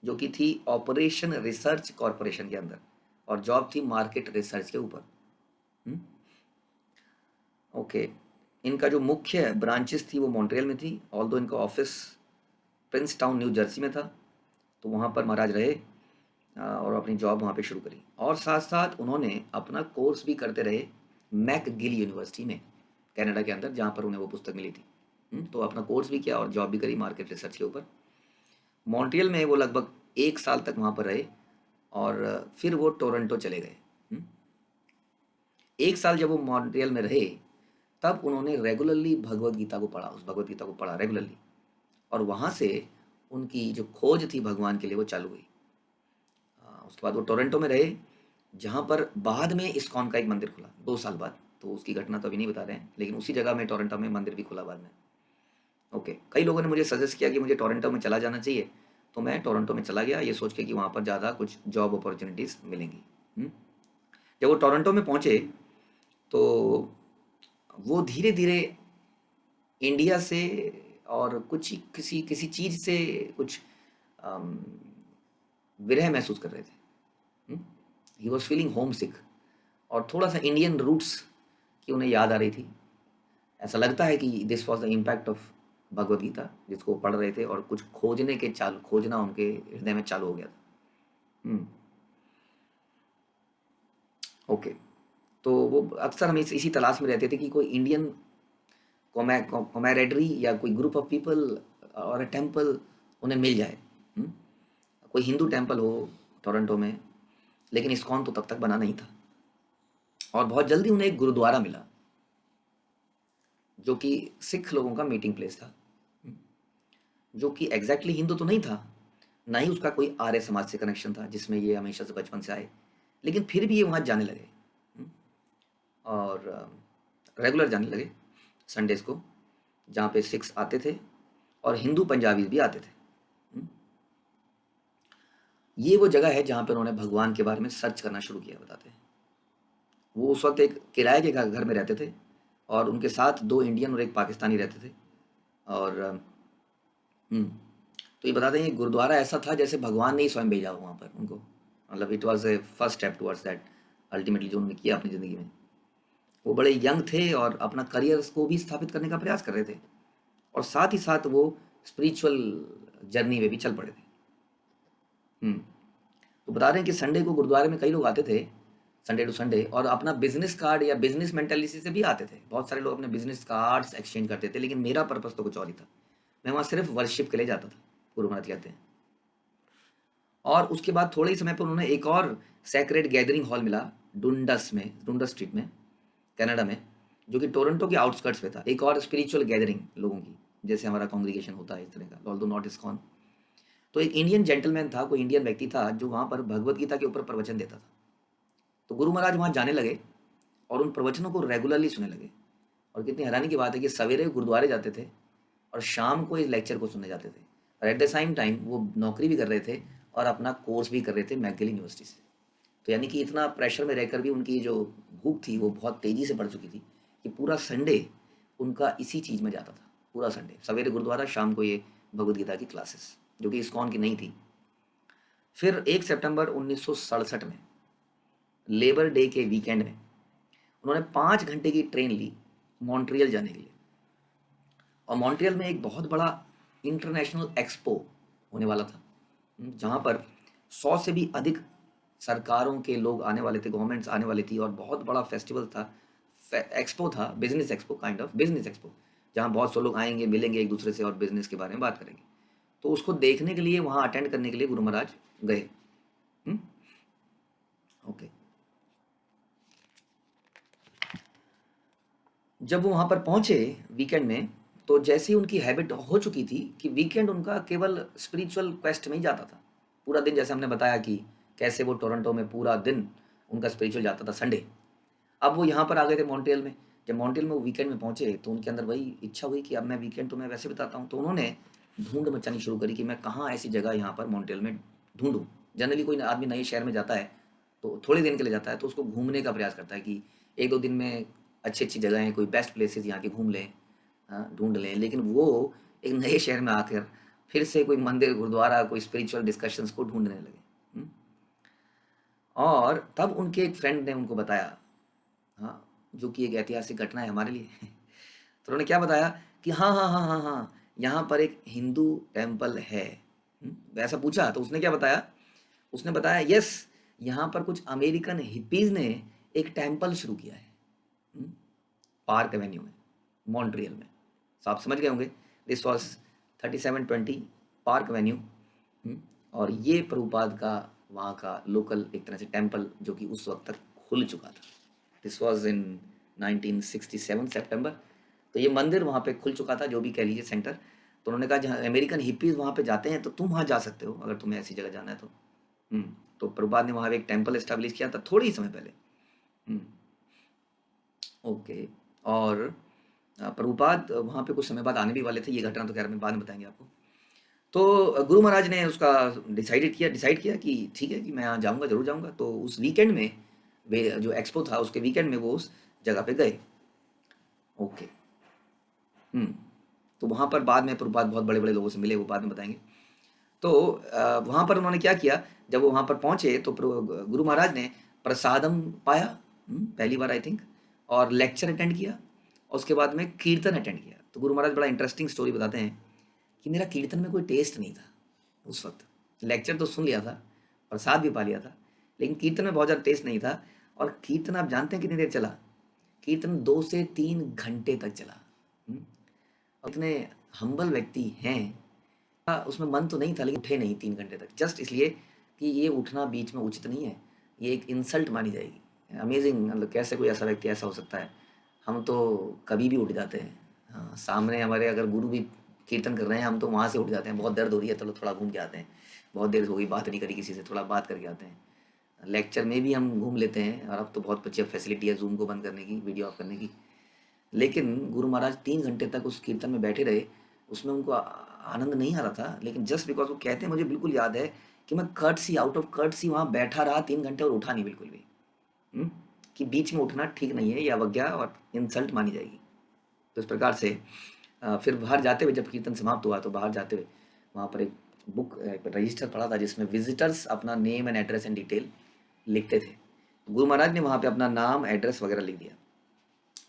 A: जो कि थी ऑपरेशन रिसर्च कॉरपोरेशन के अंदर, और जॉब थी मार्केट रिसर्च के ऊपर। ओके, इनका जो मुख्य ब्रांचेस थी वो मॉन्ट्रियल में थी, ऑल्दो इनका office Prince town new Jersey में था। तो वहाँ पर महाराज रहे और अपनी जॉब वहाँ पे शुरू करी, और साथ साथ उन्होंने अपना कोर्स भी करते रहे मैकगिल यूनिवर्सिटी में, कनाडा के अंदर, जहाँ पर उन्हें वो पुस्तक मिली थी। तो अपना कोर्स भी किया और जॉब भी करी मार्केट रिसर्च के ऊपर। मॉन्ट्रियल में वो लगभग 1 साल तक वहाँ पर रहे, और फिर वो टोरंटो चले गए। 1 साल जब वो मॉन्ट्रियल में रहे, तब उन्होंने रेगुलरली भगवद गीता को पढ़ा, उस भगवद गीता को पढ़ा रेगुलरली, और वहाँ से उनकी जो खोज थी भगवान के लिए वो चालू हुई। उसके बाद वो टोरंटो में रहे, जहाँ पर बाद में इस्कॉन का एक मंदिर खुला 2 साल बाद। तो उसकी घटना तो अभी नहीं बता रहे हैं, लेकिन उसी जगह में टोरंटो में मंदिर भी खुला बाद में। ओके, कई लोगों ने मुझे सजेस्ट किया कि मुझे टोरंटो में चला जाना चाहिए, तो मैं टोरंटो में चला गया, ये सोच के कि वहाँ पर ज़्यादा कुछ जॉब अपॉर्चुनिटीज़ मिलेंगी। जब वो टोरंटो में पहुँचे, तो वो धीरे धीरे इंडिया से और कुछ किसी किसी चीज़ से कुछ अम, विरह महसूस कर रहे थे। ही वॉज फीलिंग होम सिक, और थोड़ा सा इंडियन रूट्स की उन्हें याद आ रही थी। ऐसा लगता है कि this was the impact of Bhagavad Gita, जिसको पढ़ रहे थे, और कुछ खोजना उनके हृदय में चालू हो गया था। ओके, तो वो अक्सर हम इसी तलाश में रहते थे कि कोई इंडियन कॉमेरेडरी या कोई ग्रुप ऑफ पीपल और अ टेम्पल उन्हें मिल जाए। कोई हिंदू टेम्पल हो टोरंटो में, लेकिन इस्कॉन तो तब तक बना नहीं था। और बहुत जल्दी उन्हें एक गुरुद्वारा मिला, जो कि सिख लोगों का मीटिंग प्लेस था, जो कि एग्जैक्टली हिंदू तो नहीं था, ना ही उसका कोई आर्य समाज से कनेक्शन था, जिसमें ये हमेशा से बचपन से आए, लेकिन फिर भी ये वहाँ जाने लगे, और रेगुलर जाने लगे संडेज को, जहाँ पे सिख्स आते थे और हिंदू पंजाबी भी आते थे। ये वो जगह है जहाँ पे उन्होंने भगवान के बारे में सर्च करना शुरू किया, बताते हैं। वो उस वक्त एक किराए के घर में रहते थे, और उनके साथ 2 इंडियन और एक पाकिस्तानी रहते थे। और तो ये बताते हैं, ये गुरुद्वारा ऐसा था जैसे भगवान ने ही स्वयं भेजा हो वहाँ पर उनको, मतलब it was a first step towards that, ultimately जो उन्होंने किया अपनी ज़िंदगी में। वो बड़े यंग थे और अपना करियर को भी स्थापित करने का प्रयास कर रहे थे, और साथ ही साथ वो स्पिरिचुअल जर्नी में भी चल पड़े थे। तो बता रहे हैं कि संडे को गुरुद्वारे में कई लोग आते थे, संडे टू संडे, और अपना बिजनेस कार्ड या बिजनेस मेंटेलिटी से भी आते थे। बहुत सारे लोग अपने बिजनेस कार्ड्स एक्सचेंज करते थे, लेकिन मेरा पर्पस तो कुछ और ही था। मैं वहाँ सिर्फ वर्शिप के लिए जाता था, गुरु महाराज कहते हैं। और उसके बाद थोड़े ही समय पर उन्होंने एक और सैक्रेड गैदरिंग हॉल मिला डुंडस स्ट्रीट में, कनाडा में, जो कि टोरंटो के आउटस्कर्ट्स पे था। एक और स्पिरिचुअल गैदरिंग लोगों की, जैसे हमारा कॉन्ग्रीगेशन होता है इस तरह का, ऑल्दो नॉट इस्कॉन। तो एक इंडियन जेंटलमैन था, कोई इंडियन व्यक्ति था, जो वहाँ पर भगवत गीता के ऊपर प्रवचन देता था। तो गुरु महाराज वहाँ जाने लगे और उन प्रवचनों को रेगुलरली सुनने लगे। और कितनी हैरानी की बात है कि सवेरे गुरुद्वारे जाते थे और शाम को इस लेक्चर को सुनने जाते थे, और एट द सेम टाइम वो नौकरी भी कर रहे थे और अपना कोर्स भी कर रहे थे मैकगिल यूनिवर्सिटी से। तो यानी कि इतना प्रेशर में रहकर भी उनकी जो भूख थी वो बहुत तेज़ी से बढ़ चुकी थी, कि पूरा संडे उनका इसी चीज़ में जाता था। पूरा संडे सवेरे गुरुद्वारा, शाम को ये भगवद गीता की क्लासेस, जो कि इस्कॉन की नहीं थी। फिर 1 सितंबर 1967 में, लेबर डे के वीकेंड में, उन्होंने 5 घंटे की ट्रेन ली मॉन्ट्रियल जाने के लिए। और मॉन्ट्रियल में एक बहुत बड़ा इंटरनेशनल एक्सपो होने वाला था, जहाँ पर 100 से भी अधिक सरकारों के लोग आने वाले थे, गवर्नमेंट्स आने वाली थी, और बहुत बड़ा फेस्टिवल था, एक्सपो था, business expo, kind of business expo, जहाँ बहुत से लोग आएंगे, मिलेंगे एक दूसरे से और बिजनेस के बारे में बात करेंगे। तो उसको देखने के लिए, वहाँ अटेंड करने के लिए गुरु महाराज गए। ओके, जब वो वहाँ पर पहुँचे वीकेंड में, तो जैसे ही उनकी हैबिट हो चुकी थी कि वीकेंड उनका केवल स्पिरिचुअल क्वेस्ट में ही जाता था। पूरा दिन, जैसे हमने बताया कि कैसे वो टोरंटो में पूरा दिन उनका स्पिरिचुअल जाता था संडे। अब वो यहाँ पर आ गए थे मॉन्ट्रियल में। जब मॉन्ट्रियल में वो वीकेंड में पहुँचे तो उनके अंदर वही इच्छा हुई कि अब मैं वीकेंड तो मैं वैसे बिताता हूँ। तो उन्होंने ढूँढ मचानी शुरू करी कि मैं कहाँ ऐसी जगह यहाँ पर मॉन्ट्रियल में ढूँढूँ। जनरली कोई आदमी नए शहर में जाता है तो थोड़े दिन के लिए जाता है तो उसको घूमने का प्रयास करता है कि 1-2 दिन में अच्छी-अच्छी जगहें, कोई बेस्ट प्लेसेस यहाँ के घूम लें, ढूँढ लें। लेकिन वो एक नए शहर में आकर फिर से कोई मंदिर, गुरुद्वारा, कोई स्पिरिचुअल डिस्कशंस को ढूँढने लगे। और तब उनके एक फ्रेंड ने उनको बताया, हाँ, जो कि एक ऐतिहासिक घटना है हमारे लिए। तो उन्होंने क्या बताया कि हाँ, हाँ, हाँ, हाँ, हाँ, यहाँ पर एक हिंदू टेम्पल है। वैसा पूछा तो उसने क्या बताया? उसने बताया यस, यहाँ पर कुछ अमेरिकन हिप्पीज़ ने एक टेम्पल शुरू किया है, पार्क एवेन्यू में, मॉन्ट्रियल में। तो आप समझ गए होंगे, दिस वाज 3720 पार्क एवेन्यू। और ये प्रभुपाद का वहाँ का लोकल एक तरह से टेम्पल जो कि उस वक्त तक खुल चुका था। दिस वाज इन 1967 सितंबर। तो ये मंदिर वहाँ पे खुल चुका था, जो भी कह लीजिए सेंटर। तो उन्होंने कहा जहाँ अमेरिकन हिप्पीज़ वहाँ पे जाते हैं तो तुम वहाँ जा सकते हो अगर तुम्हें ऐसी जगह जाना है तो। तो प्रभुपाद ने वहाँ पे एक टेम्पल एस्टेब्लिश किया था थोड़ी ही समय पहले। ओके। और प्रभुपाद वहाँ पे कुछ समय बाद आने भी वाले थे। ये घटना तो खैर में बाद में बताएंगे आपको। तो गुरु महाराज ने उसका डिसाइड किया कि ठीक है कि मैं यहाँ जाऊँगा, ज़रूर जाऊँगा। तो उस वीकेंड में वे जो एक्सपो था उसके वीकेंड में वो उस जगह पे गए। ओके। तो वहाँ पर बाद में प्रभुपाद बहुत बड़े बड़े लोगों से मिले, वो बाद में बताएंगे। तो वहाँ पर उन्होंने क्या किया, जब वो वहाँ पर पहुँचे तो गुरु महाराज ने प्रसादम पाया, पहली बार आई थिंक, और लेक्चर अटेंड किया, और उसके बाद में कीर्तन अटेंड किया। तो गुरु महाराज बड़ा इंटरेस्टिंग स्टोरी बताते हैं कि मेरा कीर्तन में कोई टेस्ट नहीं था उस वक्त। लेक्चर तो सुन लिया था, प्रसाद भी पा लिया था, लेकिन कीर्तन में बहुत ज़्यादा टेस्ट नहीं था। और कीर्तन आप जानते हैं कितनी देर चला? कीर्तन 2 से 3 घंटे तक चला। और इतने हम्बल व्यक्ति हैं, उसमें मन तो नहीं था लेकिन उठे नहीं 3 घंटे तक, जस्ट इसलिए कि ये उठना बीच में उचित नहीं है, ये एक इंसल्ट मानी जाएगी। अमेजिंग, मतलब कैसे कोई ऐसा व्यक्ति ऐसा हो सकता है। हम तो कभी भी उठ जाते हैं। हाँ, सामने हमारे अगर गुरु भी कीर्तन कर रहे हैं हम तो वहाँ से उठ जाते हैं, बहुत दर्द हो रही है चलो थोड़ा घूम के आते हैं, बहुत देर हो गई बात नहीं करी किसी से, थोड़ा बात करके आते हैं। लेक्चर में भी हम घूम लेते हैं, और अब तो बहुत अच्छी फैसिलिटी है जूम को बंद करने की, वीडियो ऑफ करने की। लेकिन गुरु महाराज 3 घंटे तक उस कीर्तन में बैठे रहे, उसमें उनको आनंद नहीं आ रहा था, लेकिन जस्ट बिकॉज वो कहते हैं, मुझे बिल्कुल याद है कि मैं कर्टसी, आउट ऑफ कर्टसी वहाँ बैठा रहा 3 घंटे और उठा नहीं बिल्कुल भी। कि बीच में उठना ठीक नहीं है, यह अवज्ञा और इंसल्ट मानी जाएगी। तो इस प्रकार से फिर बाहर जाते हुए जब कीर्तन समाप्त हुआ तो बाहर जाते हुए वहाँ पर एक बुक, एक रजिस्टर पड़ा था जिसमें विजिटर्स अपना name and address and detail लिखते थे। गुरु महाराज ने वहाँ पे अपना नाम, एड्रेस वगैरह लिख दिया।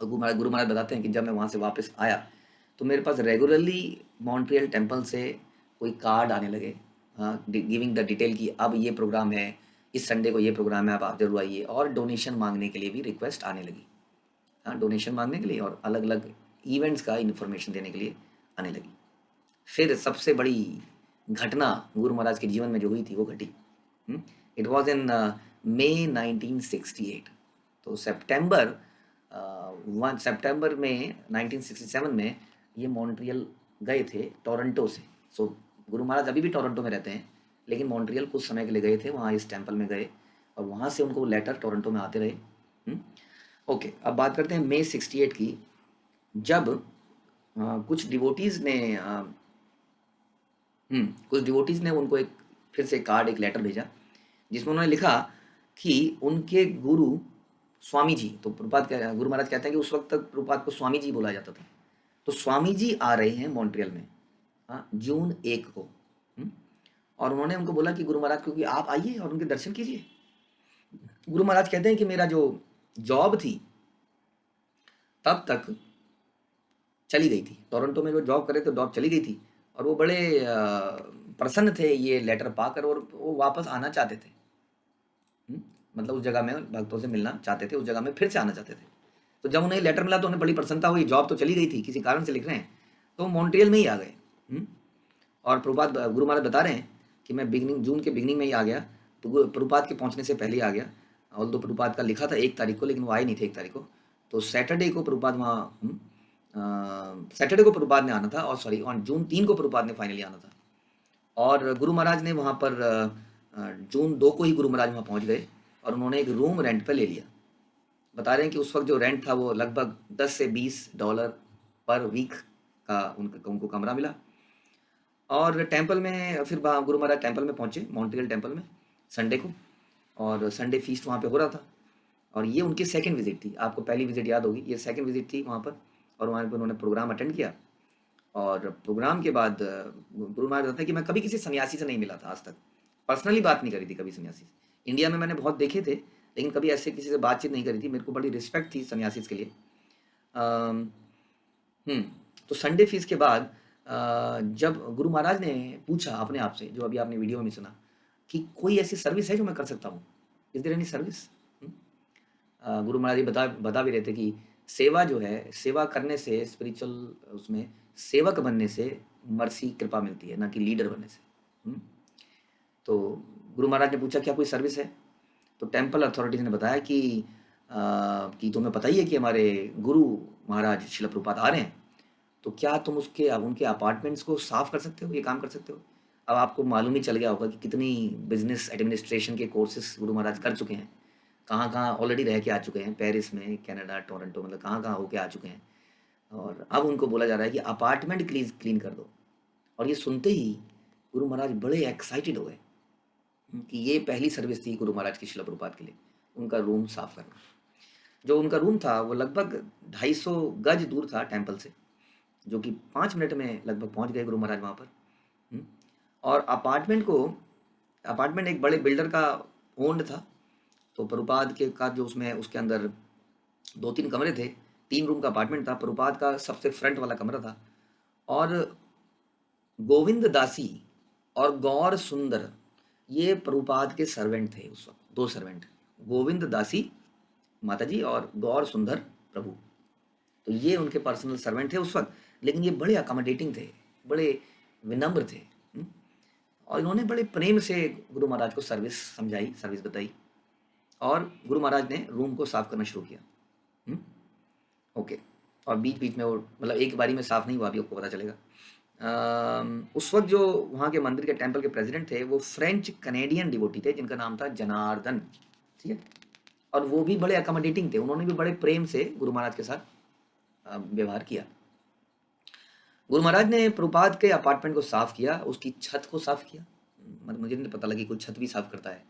A: और गुरु महाराज बताते हैं कि जब मैं वहाँ से वापस आया तो मेरे पास रेगुलरली मॉन्ट्रियल टेम्पल से कोई कार्ड आने लगे, हाँ, गिविंग द डिटेल कि अब ये प्रोग्राम है, इस संडे को ये प्रोग्राम है, आप जरूर आइए। और डोनेशन मांगने के लिए भी रिक्वेस्ट आने लगी, हाँ, डोनेशन मांगने के लिए और अलग अलग इवेंट्स का इन्फॉर्मेशन देने के लिए आने लगी। फिर सबसे बड़ी घटना गुरु महाराज के जीवन में जो हुई थी वो घटी। इट वॉज इन मई 1968। तो सितंबर में 1967 में ये मॉन्ट्रियल गए थे टोरंटो से। सो गुरु महाराज अभी भी टोरंटो में रहते हैं, लेकिन मॉन्ट्रियल कुछ समय के लिए गए थे, वहाँ इस टेम्पल में गए और वहाँ से उनको लेटर टोरंटो में आते रहे। ओके, अब बात करते हैं मई 68 की, जब कुछ डिवोटीज़ ने उनको एक फिर से कार्ड, एक लेटर भेजा जिसमें उन्होंने लिखा कि उनके गुरु स्वामी जी, तो गुरु महाराज कहते हैं कि उस वक्त तक प्रभुपाद को स्वामी जी बोला जाता था। तो स्वामी जी आ रहे हैं मॉन्ट्रियल में, जून 1 को। और उन्होंने उनको बोला कि गुरु महाराज क्योंकि आप आइए और उनके दर्शन कीजिए। गुरु महाराज कहते हैं कि मेरा जो जॉब थी तब तक चली गई थी, टोरंटो में जो जॉब करे तो जॉब चली गई थी, और वो बड़े प्रसन्न थे ये लेटर पाकर, और वो वापस आना चाहते थे। मतलब उस जगह में भक्तों से मिलना चाहते थे, उस जगह में फिर से आना चाहते थे। तो जब उन्हें लेटर मिला तो उन्हें बड़ी प्रसन्नता हुई, जॉब तो चली गई थी, किसी कारण से लिख रहे हैं, तो मॉन्ट्रियल में ही आ गए। और प्रभुपाद, गुरु महाराज बता रहे हैं कि मैं जून के बिगनिंग में ही आ गया, तो प्रभुपाद के पहुंचने से पहले ही आ गया। और तो प्रभुपाद का लिखा था 1 तारीख को, लेकिन वो आए नहीं थे 1 तारीख को। तो सैटरडे को प्रभुपाद वहाँ सैटरडे को प्रभुपाद ने आना था, और सॉरी ऑन जून 3 को प्रभुपाद ने फाइनली आना था। और गुरु महाराज ने वहाँ पर जून 2 को ही गुरु महाराज वहाँ पहुँच गए और उन्होंने एक रूम रेंट पे ले लिया। बता रहे हैं कि उस वक्त जो रेंट था वो लगभग 10 से $20 पर वीक का उनको कमरा मिला। और टेंपल में फिर गुरु महाराज टेंपल में पहुँचे, मॉन्ट्रियल टेंपल में संडे को, और संडे फीस्ट वहाँ पे हो रहा था। और ये उनकी सेकंड विजिट थी, आपको पहली विजिट याद होगी, ये सेकंड विजिट थी वहाँ पर। और वहाँ पर उन्होंने प्रोग्राम अटेंड किया। और प्रोग्राम के बाद गुरु महाराज बताते हैं कि मैं कभी किसी सन्यासी से नहीं मिला था आज तक, पर्सनली बात नहीं करी थी कभी सन्यासी से। इंडिया में मैंने बहुत देखे थे, लेकिन कभी ऐसे किसी से बातचीत नहीं करी थी। मेरे को बड़ी रिस्पेक्ट थी सन्यासी के लिए। अम, तो संडे फीस के बाद जब गुरु महाराज ने पूछा अपने आप से, जो अभी आपने वीडियो में सुना, कि कोई ऐसी सर्विस है जो मैं कर सकता हूँ, is there any service. Guru Maharaj जी बता भी रहे थे कि सेवा जो है, सेवा करने से, स्पिरिचुअल उसमें सेवक बनने से मर्सी कृपा मिलती है, ना कि लीडर बनने से। तो गुरु महाराज ने पूछा क्या कोई सर्विस है, तो टेम्पल अथॉरिटीज ने बताया कि तुम्हें पता ही है कि हमारे गुरु महाराज शिला प्रभुपाद आ रहे हैं, तो क्या तुम उनके अपार्टमेंट्स को साफ कर सकते हो, ये काम कर सकते हो। अब आपको मालूम ही चल गया होगा कि कितनी बिजनेस एडमिनिस्ट्रेशन के कोर्सेज गुरु महाराज कर चुके हैं, कहाँ कहाँ ऑलरेडी रह के आ चुके हैं, पेरिस में, कनाडा, टोरंटो, मतलब कहाँ कहाँ होके आ चुके हैं। और अब उनको बोला जा रहा है कि अपार्टमेंट क्लीन कर दो। और ये सुनते ही गुरु महाराज बड़े एक्साइटेड हो गए कि ये पहली सर्विस थी गुरु महाराज की शिला प्रभुपाद के लिए, उनका रूम साफ करना। जो उनका रूम था वो लगभग 250 गज दूर था टेम्पल से, जो कि 5 मिनट में लगभग पहुंच गए गुरु महाराज वहाँ पर। और अपार्टमेंट एक बड़े बिल्डर का ओन्ड था। तो प्रभुपाद के का जो उसके अंदर 2-3 कमरे थे, 3 रूम का अपार्टमेंट था। प्रभुपाद का सबसे फ्रंट वाला कमरा था। और गोविंद दासी और गौर सुंदर ये प्रभुपाद के सर्वेंट थे उस वक्त, 2 सर्वेंट, गोविंद दासी माता जी और गौर सुंदर प्रभु। तो ये उनके पर्सनल सर्वेंट थे उस वक्त। लेकिन ये बड़े अकोमोडेटिंग थे, बड़े विनम्र थे। और इन्होंने बड़े प्रेम से गुरु महाराज को सर्विस बताई, और गुरु महाराज ने रूम को साफ करना शुरू किया। ओके। और बीच बीच में वो, मतलब एक बारी में साफ नहीं हुआ, अभी आपको पता चलेगा। उस वक्त जो वहाँ के मंदिर के टेंपल के प्रेसिडेंट थे वो फ्रेंच कनेडियन डिवोटी थे, जिनका नाम था जनार्दन। ठीक है। और वो भी बड़े अकोमोडेटिंग थे, उन्होंने भी बड़े प्रेम से गुरु महाराज के साथ व्यवहार किया। गुरु महाराज ने प्रभुपाद के अपार्टमेंट को साफ किया, उसकी छत को साफ किया। मतलब मुझे नहीं पता लगी कोई छत भी साफ करता है,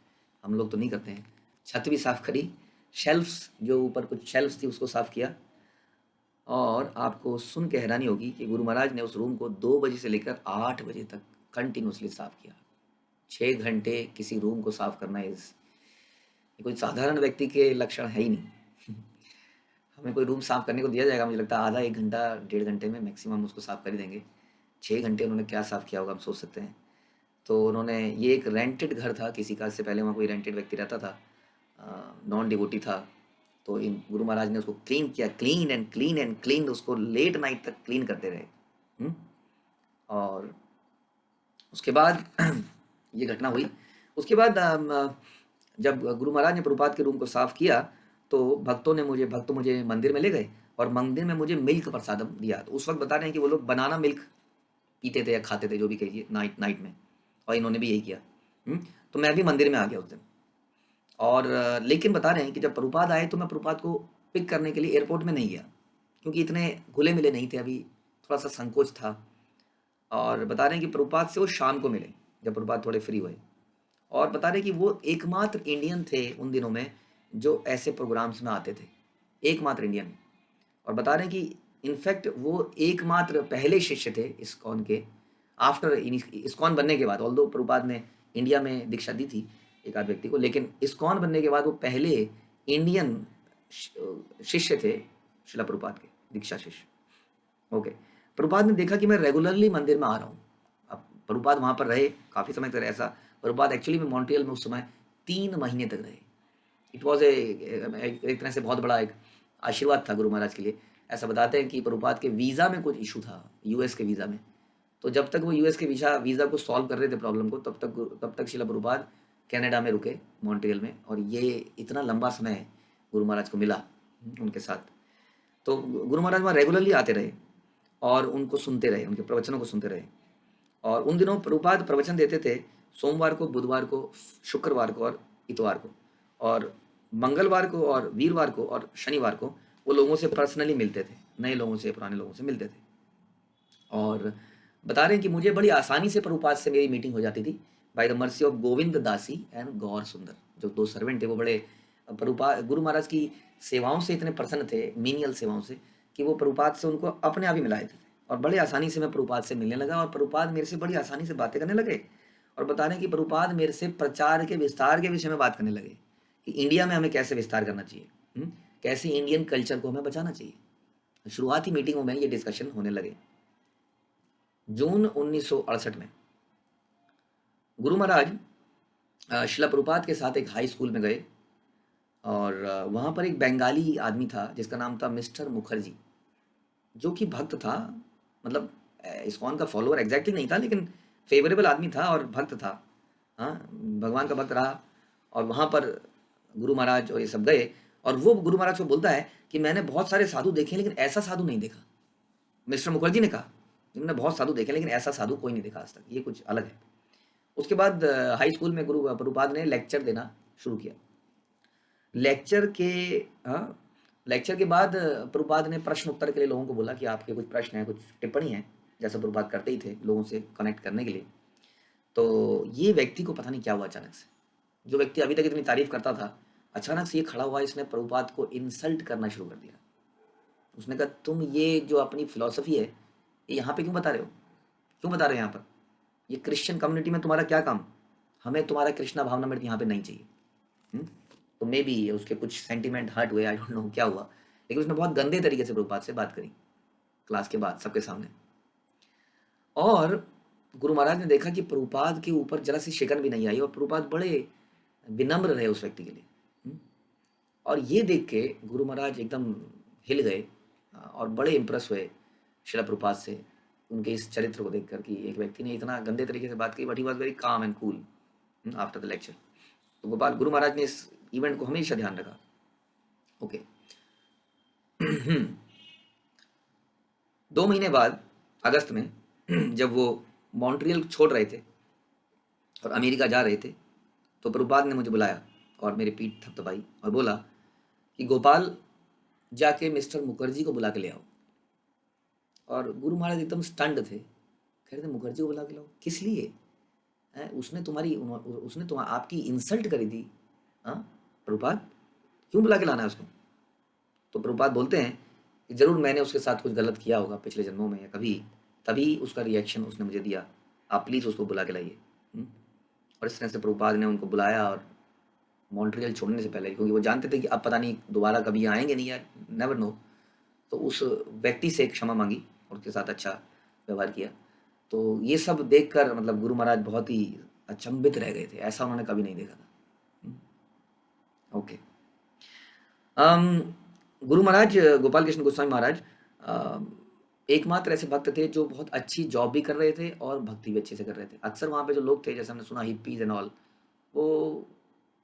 A: हम लोग तो नहीं करते हैं। छत भी साफ करी, शेल्फ्स, जो ऊपर कुछ शेल्फ्स थी उसको साफ किया। और आपको सुन के हैरानी होगी कि गुरु महाराज ने उस रूम को 2 बजे से लेकर 8 बजे तक कंटिन्यूसली साफ किया। 6 घंटे किसी रूम को साफ करना कोई साधारण व्यक्ति के लक्षण है ही नहीं। हमें कोई रूम साफ करने को दिया जाएगा, मुझे लगता है आधा 1 घंटा 1.5 घंटे में मैक्सिमम उसको साफ कर ही देंगे। 6 घंटे उन्होंने क्या साफ किया होगा, हम सोच सकते हैं। तो उन्होंने, ये एक रेंटेड घर था किसी का, इससे पहले वहाँ कोई रेंटेड व्यक्ति रहता था, नॉन डिवोटी था। तो इन गुरु महाराज ने उसको क्लीन किया, क्लीन एंड क्लीन, उसको लेट नाइट तक क्लीन करते रहे। और उसके बाद ये घटना हुई। उसके बाद जब गुरु महाराज ने प्रभुपाद के रूम को साफ किया, तो भक्त मुझे मंदिर में ले गए और मंदिर में मुझे मिल्क प्रसादम दिया। तो उस वक्त बता रहे हैं कि वो लोग बनाना मिल्क पीते थे या खाते थे, जो भी कहिए, नाइट में। और इन्होंने भी यही किया। तो मैं भी मंदिर में आ गया उस दिन। और लेकिन बता रहे हैं कि जब प्रभुपाद आए तो मैं प्रभुपाद को पिक करने के लिए एयरपोर्ट में नहीं गया, क्योंकि इतने घुले मिले नहीं थे, अभी थोड़ा सा संकोच था। और बता रहे हैं कि प्रभुपाद से वो शाम को मिले जब प्रभुपाद थोड़े फ्री हुए। और बता रहे हैं कि वो एकमात्र इंडियन थे उन दिनों में जो ऐसे प्रोग्राम्स में आते थे, एकमात्र इंडियन। और बता रहे हैं कि इनफैक्ट वो एकमात्र पहले शिष्य थे इस्कॉन के, आफ्टर इस्कॉन बनने के बाद। ऑल्दो प्रभुपाद ने इंडिया में दीक्षा दी थी एक आध व्यक्ति को, लेकिन इस्कॉन बनने के बाद वो पहले इंडियन शिष्य थे शिला प्रभुपाद के, दीक्षा शिष्य। ओके। प्रभुपाद ने देखा कि मैं रेगुलरली मंदिर में आ रहा हूँ। अब प्रभुपाद वहाँ पर रहे काफ़ी समय तक। ऐसा प्रभुपाद एक्चुअली में मॉन्ट्रियल में उस समय 3 महीने तक रहे। इट वॉज एक तरह से बहुत बड़ा एक आशीर्वाद था गुरु महाराज के लिए। ऐसा बताते हैं कि प्रभुपाद के वीज़ा में कुछ इशू था, यूएस के वीज़ा में। तो जब तक वो यूएस के वीज़ा को सॉल्व कर रहे थे प्रॉब्लम को, तब तक शिला प्रभुपाद कनाडा में रुके, मॉन्ट्रियल में। और ये इतना लंबा समय गुरु महाराज को मिला उनके साथ। तो गुरु महाराज वहाँ रेगुलरली आते रहे। और उनको सुनते रहे, उनके प्रवचनों को सुनते रहे। और उन दिनों प्रभुपाद प्रवचन देते थे सोमवार को, बुधवार को, शुक्रवार को और इतवार को। और मंगलवार को और वीरवार को और शनिवार को वो लोगों से पर्सनली मिलते थे, नए लोगों से, पुराने लोगों से मिलते थे। और बता रहे हैं कि मुझे बड़ी आसानी से प्रभुपाद से मेरी मीटिंग हो जाती थी, bye the mercy of Govind दासी एंड गौर सुंदर। जो दो सर्वेंट थे वो बड़े प्रभुपाद गुरु महाराज की सेवाओं से इतने प्रसन्न थे, मीनियल सेवाओं से, कि वो प्रभुपाद से उनको अपने आप ही मिलाए थे। और बड़े आसानी से मैं प्रभुपाद से मिलने लगा और प्रभुपाद मेरे से बड़ी आसानी से बातें करने लगे। और बता रहे हैं कि प्रभुपाद मेरे से प्रचार के विस्तार के विषय में बात करने लगे कि इंडिया में हमें कैसे विस्तार करना चाहिए, कैसे इंडियन कल्चर को हमें बचाना चाहिए। शुरुआती मीटिंगों में ये डिस्कशन होने लगे। जून 1968 में गुरु महाराज शिला प्रभुपाद के साथ एक हाई स्कूल में गए। और वहाँ पर एक बंगाली आदमी था जिसका नाम था मिस्टर मुखर्जी, जो कि भक्त था। मतलब इस्कॉन का फॉलोअर एग्जैक्टली नहीं था, लेकिन फेवरेबल आदमी था और भक्त था। हाँ, भगवान का भक्त रहा। और वहाँ पर गुरु महाराज और ये सब गए। और वो गुरु महाराज को बोलता है कि मैंने बहुत सारे साधु देखे लेकिन ऐसा साधु नहीं देखा। मिस्टर मुखर्जी ने कहा, मैंने बहुत साधु देखे लेकिन ऐसा साधु कोई नहीं देखा आज तक, ये कुछ अलग है। उसके बाद हाई स्कूल में गुरु प्रभुपाद ने लेक्चर देना शुरू किया। लेक्चर के हाँ, लेक्चर के बाद प्रभुपाद ने प्रश्न उत्तर के लिए लोगों को बोला कि आपके कुछ प्रश्न हैं, कुछ टिप्पणी है, जैसा प्रभुपाद करते ही थे लोगों से कनेक्ट करने के लिए। तो ये व्यक्ति को पता नहीं क्या हुआ अचानक से, जो व्यक्ति अभी तक इतनी तारीफ करता था, अचानक से ये खड़ा हुआ, इसने प्रभुपाद को इंसल्ट करना शुरू कर दिया। उसने कहा, तुम ये जो अपनी फिलॉसफी है ये यहाँ पे क्यों बता रहे हो, क्यों बता रहे हो यहाँ पर? ये क्रिश्चियन कम्युनिटी में तुम्हारा क्या काम? हमें तुम्हारा कृष्णा भावनामृत यहाँ पे नहीं चाहिए। तो मे बी उसके कुछ सेंटिमेंट हर्ट हुए, आई डोंट नो क्या हुआ, लेकिन उसने बहुत गंदे तरीके से प्रभुपाद से बात करी क्लास के बाद सबके सामने। और गुरु महाराज ने देखा कि प्रभुपाद के ऊपर जरा सी शिकन भी नहीं आई और प्रभुपाद बड़े विनम्र रहे उस व्यक्ति के लिए। और ये देख के गुरु महाराज एकदम हिल गए और बड़े इंप्रेस हुए शिला प्रभुपाद से, उनके इस चरित्र को देखकर कि एक व्यक्ति ने इतना गंदे तरीके से बात की, but he was very calm and cool after the lecture. तो गोपाल गुरु महाराज ने इस इवेंट को हमेशा ध्यान रखा। ओके 2 महीने बाद अगस्त में जब वो मॉन्ट्रियल छोड़ रहे थे और अमेरिका जा रहे थे, तो प्रभुपाद ने मुझे बुलाया और मेरी पीठ थपथपाई और बोला कि गोपाल, जाके मिस्टर मुखर्जी को बुला के ले आओ। और गुरु महाराज एकदम स्टंड थे, कह रहे थे मुखर्जी को बुला के लाओ, किस लिए? उसने आपकी इंसल्ट करी थी। हाँ प्रभुपाद, क्यों बुला के लाना है उसको? तो प्रभुपाद बोलते हैं कि जरूर मैंने उसके साथ कुछ गलत किया होगा पिछले जन्मों में या कभी, तभी उसका रिएक्शन उसने मुझे दिया, आप प्लीज़ उसको बुला के लाइए। और इस तरह से प्रभुपाद ने उनको बुलाया और मॉन्ट्रियल छोड़ने से पहले, क्योंकि वो जानते थे कि अब पता नहीं दोबारा कभी आएंगे नहीं, यार नेवर नो, तो उस व्यक्ति से क्षमा मांगी और उसके साथ अच्छा व्यवहार किया। तो ये सब देखकर मतलब गुरु महाराज बहुत ही अचंभित रह गए थे, ऐसा उन्होंने कभी नहीं देखा था। ओके गुरु महाराज गोपाल कृष्ण गोस्वामी महाराज एकमात्र ऐसे भक्त थे जो बहुत अच्छी जॉब भी कर रहे थे और भक्ति भी अच्छे से कर रहे थे। अक्सर वहाँ पे जो लोग थे, जैसे हमने सुना हिप्पीज एंड ऑल, वो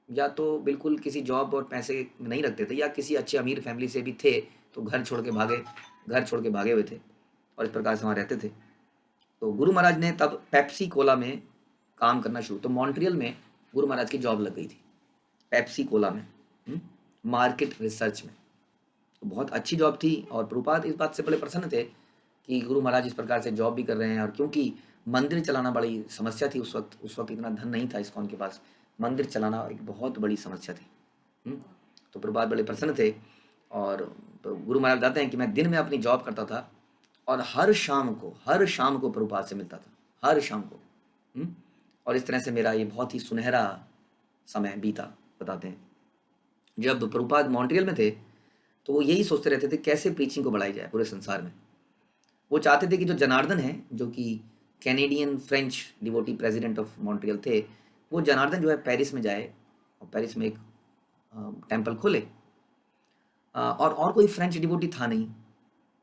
A: या तो बिल्कुल किसी जॉब और पैसे नहीं रखते थे या किसी अच्छे अमीर फैमिली से भी थे तो घर छोड़ के भागे हुए थे और इस प्रकार से वहाँ रहते थे। तो गुरु महाराज ने तब पेप्सी कोला में काम करना शुरू, तो मॉन्ट्रियल में गुरु महाराज की जॉब लग गई थी पेप्सी कोला में, मार्केट रिसर्च में। तो बहुत अच्छी जॉब थी और प्रभुपाद इस बात से बड़े प्रसन्न थे कि गुरु महाराज इस प्रकार से जॉब भी कर रहे हैं। और क्योंकि मंदिर चलाना बड़ी समस्या थी उस वक्त इतना धन नहीं था इस्कॉन के पास, मंदिर चलाना एक बहुत बड़ी समस्या थी। तो प्रभुपाद बड़े प्रसन्न थे। और तो गुरु महाराज बताते हैं कि मैं दिन में अपनी जॉब करता था और हर शाम को प्रभुपाद से मिलता था, हर शाम को। और इस तरह से मेरा ये बहुत ही सुनहरा समय बीता। बताते हैं जब प्रभुपाद मॉन्ट्रियल में थे तो वो यही सोचते रहते थे कैसे प्रीचिंग को बढ़ाई जाए पूरे संसार में। वो चाहते थे कि जो जनार्दन है, जो कि Canadian French devotee president of Montreal थे, वो जनार्दन जो है पेरिस में जाए और पेरिस में एक टेम्पल खोले। और कोई फ्रेंच डिवोटी था नहीं।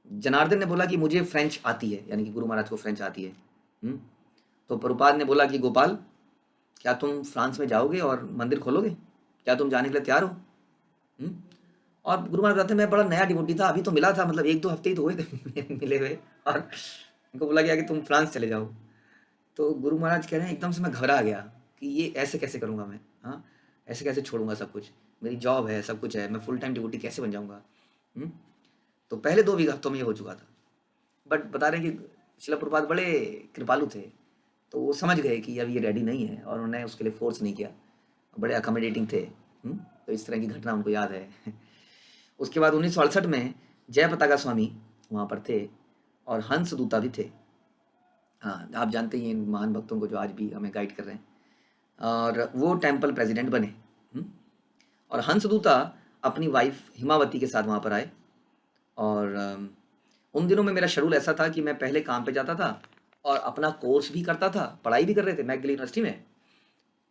A: जनार्दन ने बोला कि मुझे फ्रेंच आती है, यानी कि गुरु महाराज को फ्रेंच आती है। तो प्रभुपाद ने बोला कि गोपाल, क्या तुम फ्रांस में जाओगे और मंदिर खोलोगे? क्या तुम जाने के लिए तैयार हो? और गुरु महाराज बताते हैं मैं बड़ा नया डिवोटी था, अभी तो मिला था, मतलब 1-2 हफ्ते ही तो हुए थे मिले हुए, और उनको बोला गया कि तुम फ्रांस चले जाओ। तो गुरु महाराज कह रहे हैं एकदम से मैं घबरा गया कि ये ऐसे कैसे करूँगा मैं, हाँ, ऐसे कैसे छोड़ूंगा सब कुछ, मेरी जॉब है, सब कुछ है, मैं फुल टाइम डिवोटी कैसे बन जाऊँगा। हम्म? तो पहले 2 हफ्तों में ये हो चुका था। बट बता रहे हैं कि शिला प्रभुपाद बड़े कृपालु थे, तो वो समझ गए कि अब ये रेडी नहीं है और उन्होंने उसके लिए फोर्स नहीं किया, बड़े अकोमोडेटिंग थे। तो इस तरह की घटना उनको याद है। उसके बाद 1968 में जय पताका स्वामी वहाँ पर थे और हंस दूता भी थे। हाँ, आप जानते ही हैं इन महान भक्तों को जो आज भी हमें गाइड कर रहे हैं, और वो टेम्पल प्रेसिडेंट बने। हुँ? और हंसदूता अपनी वाइफ हिमावती के साथ वहाँ पर आए। और उन दिनों में मेरा शेड्यूल ऐसा था कि मैं पहले काम पे जाता था और अपना कोर्स भी करता था, पढ़ाई भी कर रहे थे मैकगिल यूनिवर्सिटी में,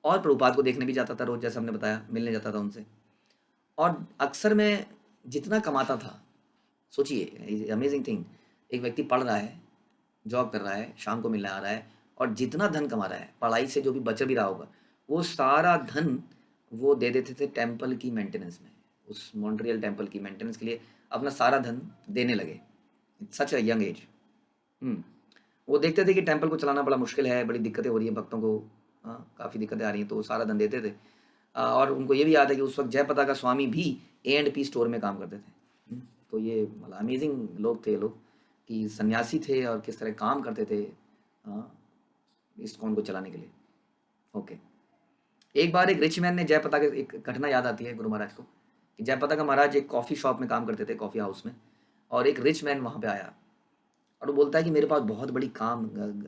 A: और प्रभुपाद को देखने भी जाता था रोज़, जैसे हमने बताया, मिलने जाता था उनसे। और अक्सर मैं जितना कमाता था, सोचिए अमेजिंग थिंग, एक व्यक्ति पढ़ रहा है, जॉब कर रहा है, शाम को मिलने आ रहा है, और जितना धन कमा रहा है पढ़ाई से जो भी बच भी रहा होगा, वो सारा धन वो दे देते थे टेम्पल की मेंटेनेंस में। उस मॉन्ट्रियल टेम्पल की मेंटेनेंस के लिए अपना सारा धन देने लगे, सच अ यंग एज। वो देखते थे कि टेम्पल को चलाना बड़ा मुश्किल है, बड़ी दिक्कतें हो रही हैं भक्तों को, काफ़ी दिक्कतें आ रही हैं, तो वो सारा धन देते थे। और उनको ये भी याद है कि उस वक्त जय पताका स्वामी भी A&P स्टोर में काम करते थे। तो ये मतलब अमेजिंग लोग थे ये लोग, कि सन्यासी थे और किस तरह काम करते थे इस्कॉन को चलाने के लिए। ओके, एक बार एक रिच मैन ने जय पताका, एक घटना याद आती है गुरु महाराज को, कि जय पताका महाराज एक कॉफ़ी शॉप में काम करते थे, कॉफ़ी हाउस में, और एक रिच मैन वहाँ पे आया और वो बोलता है कि मेरे पास बहुत बड़ी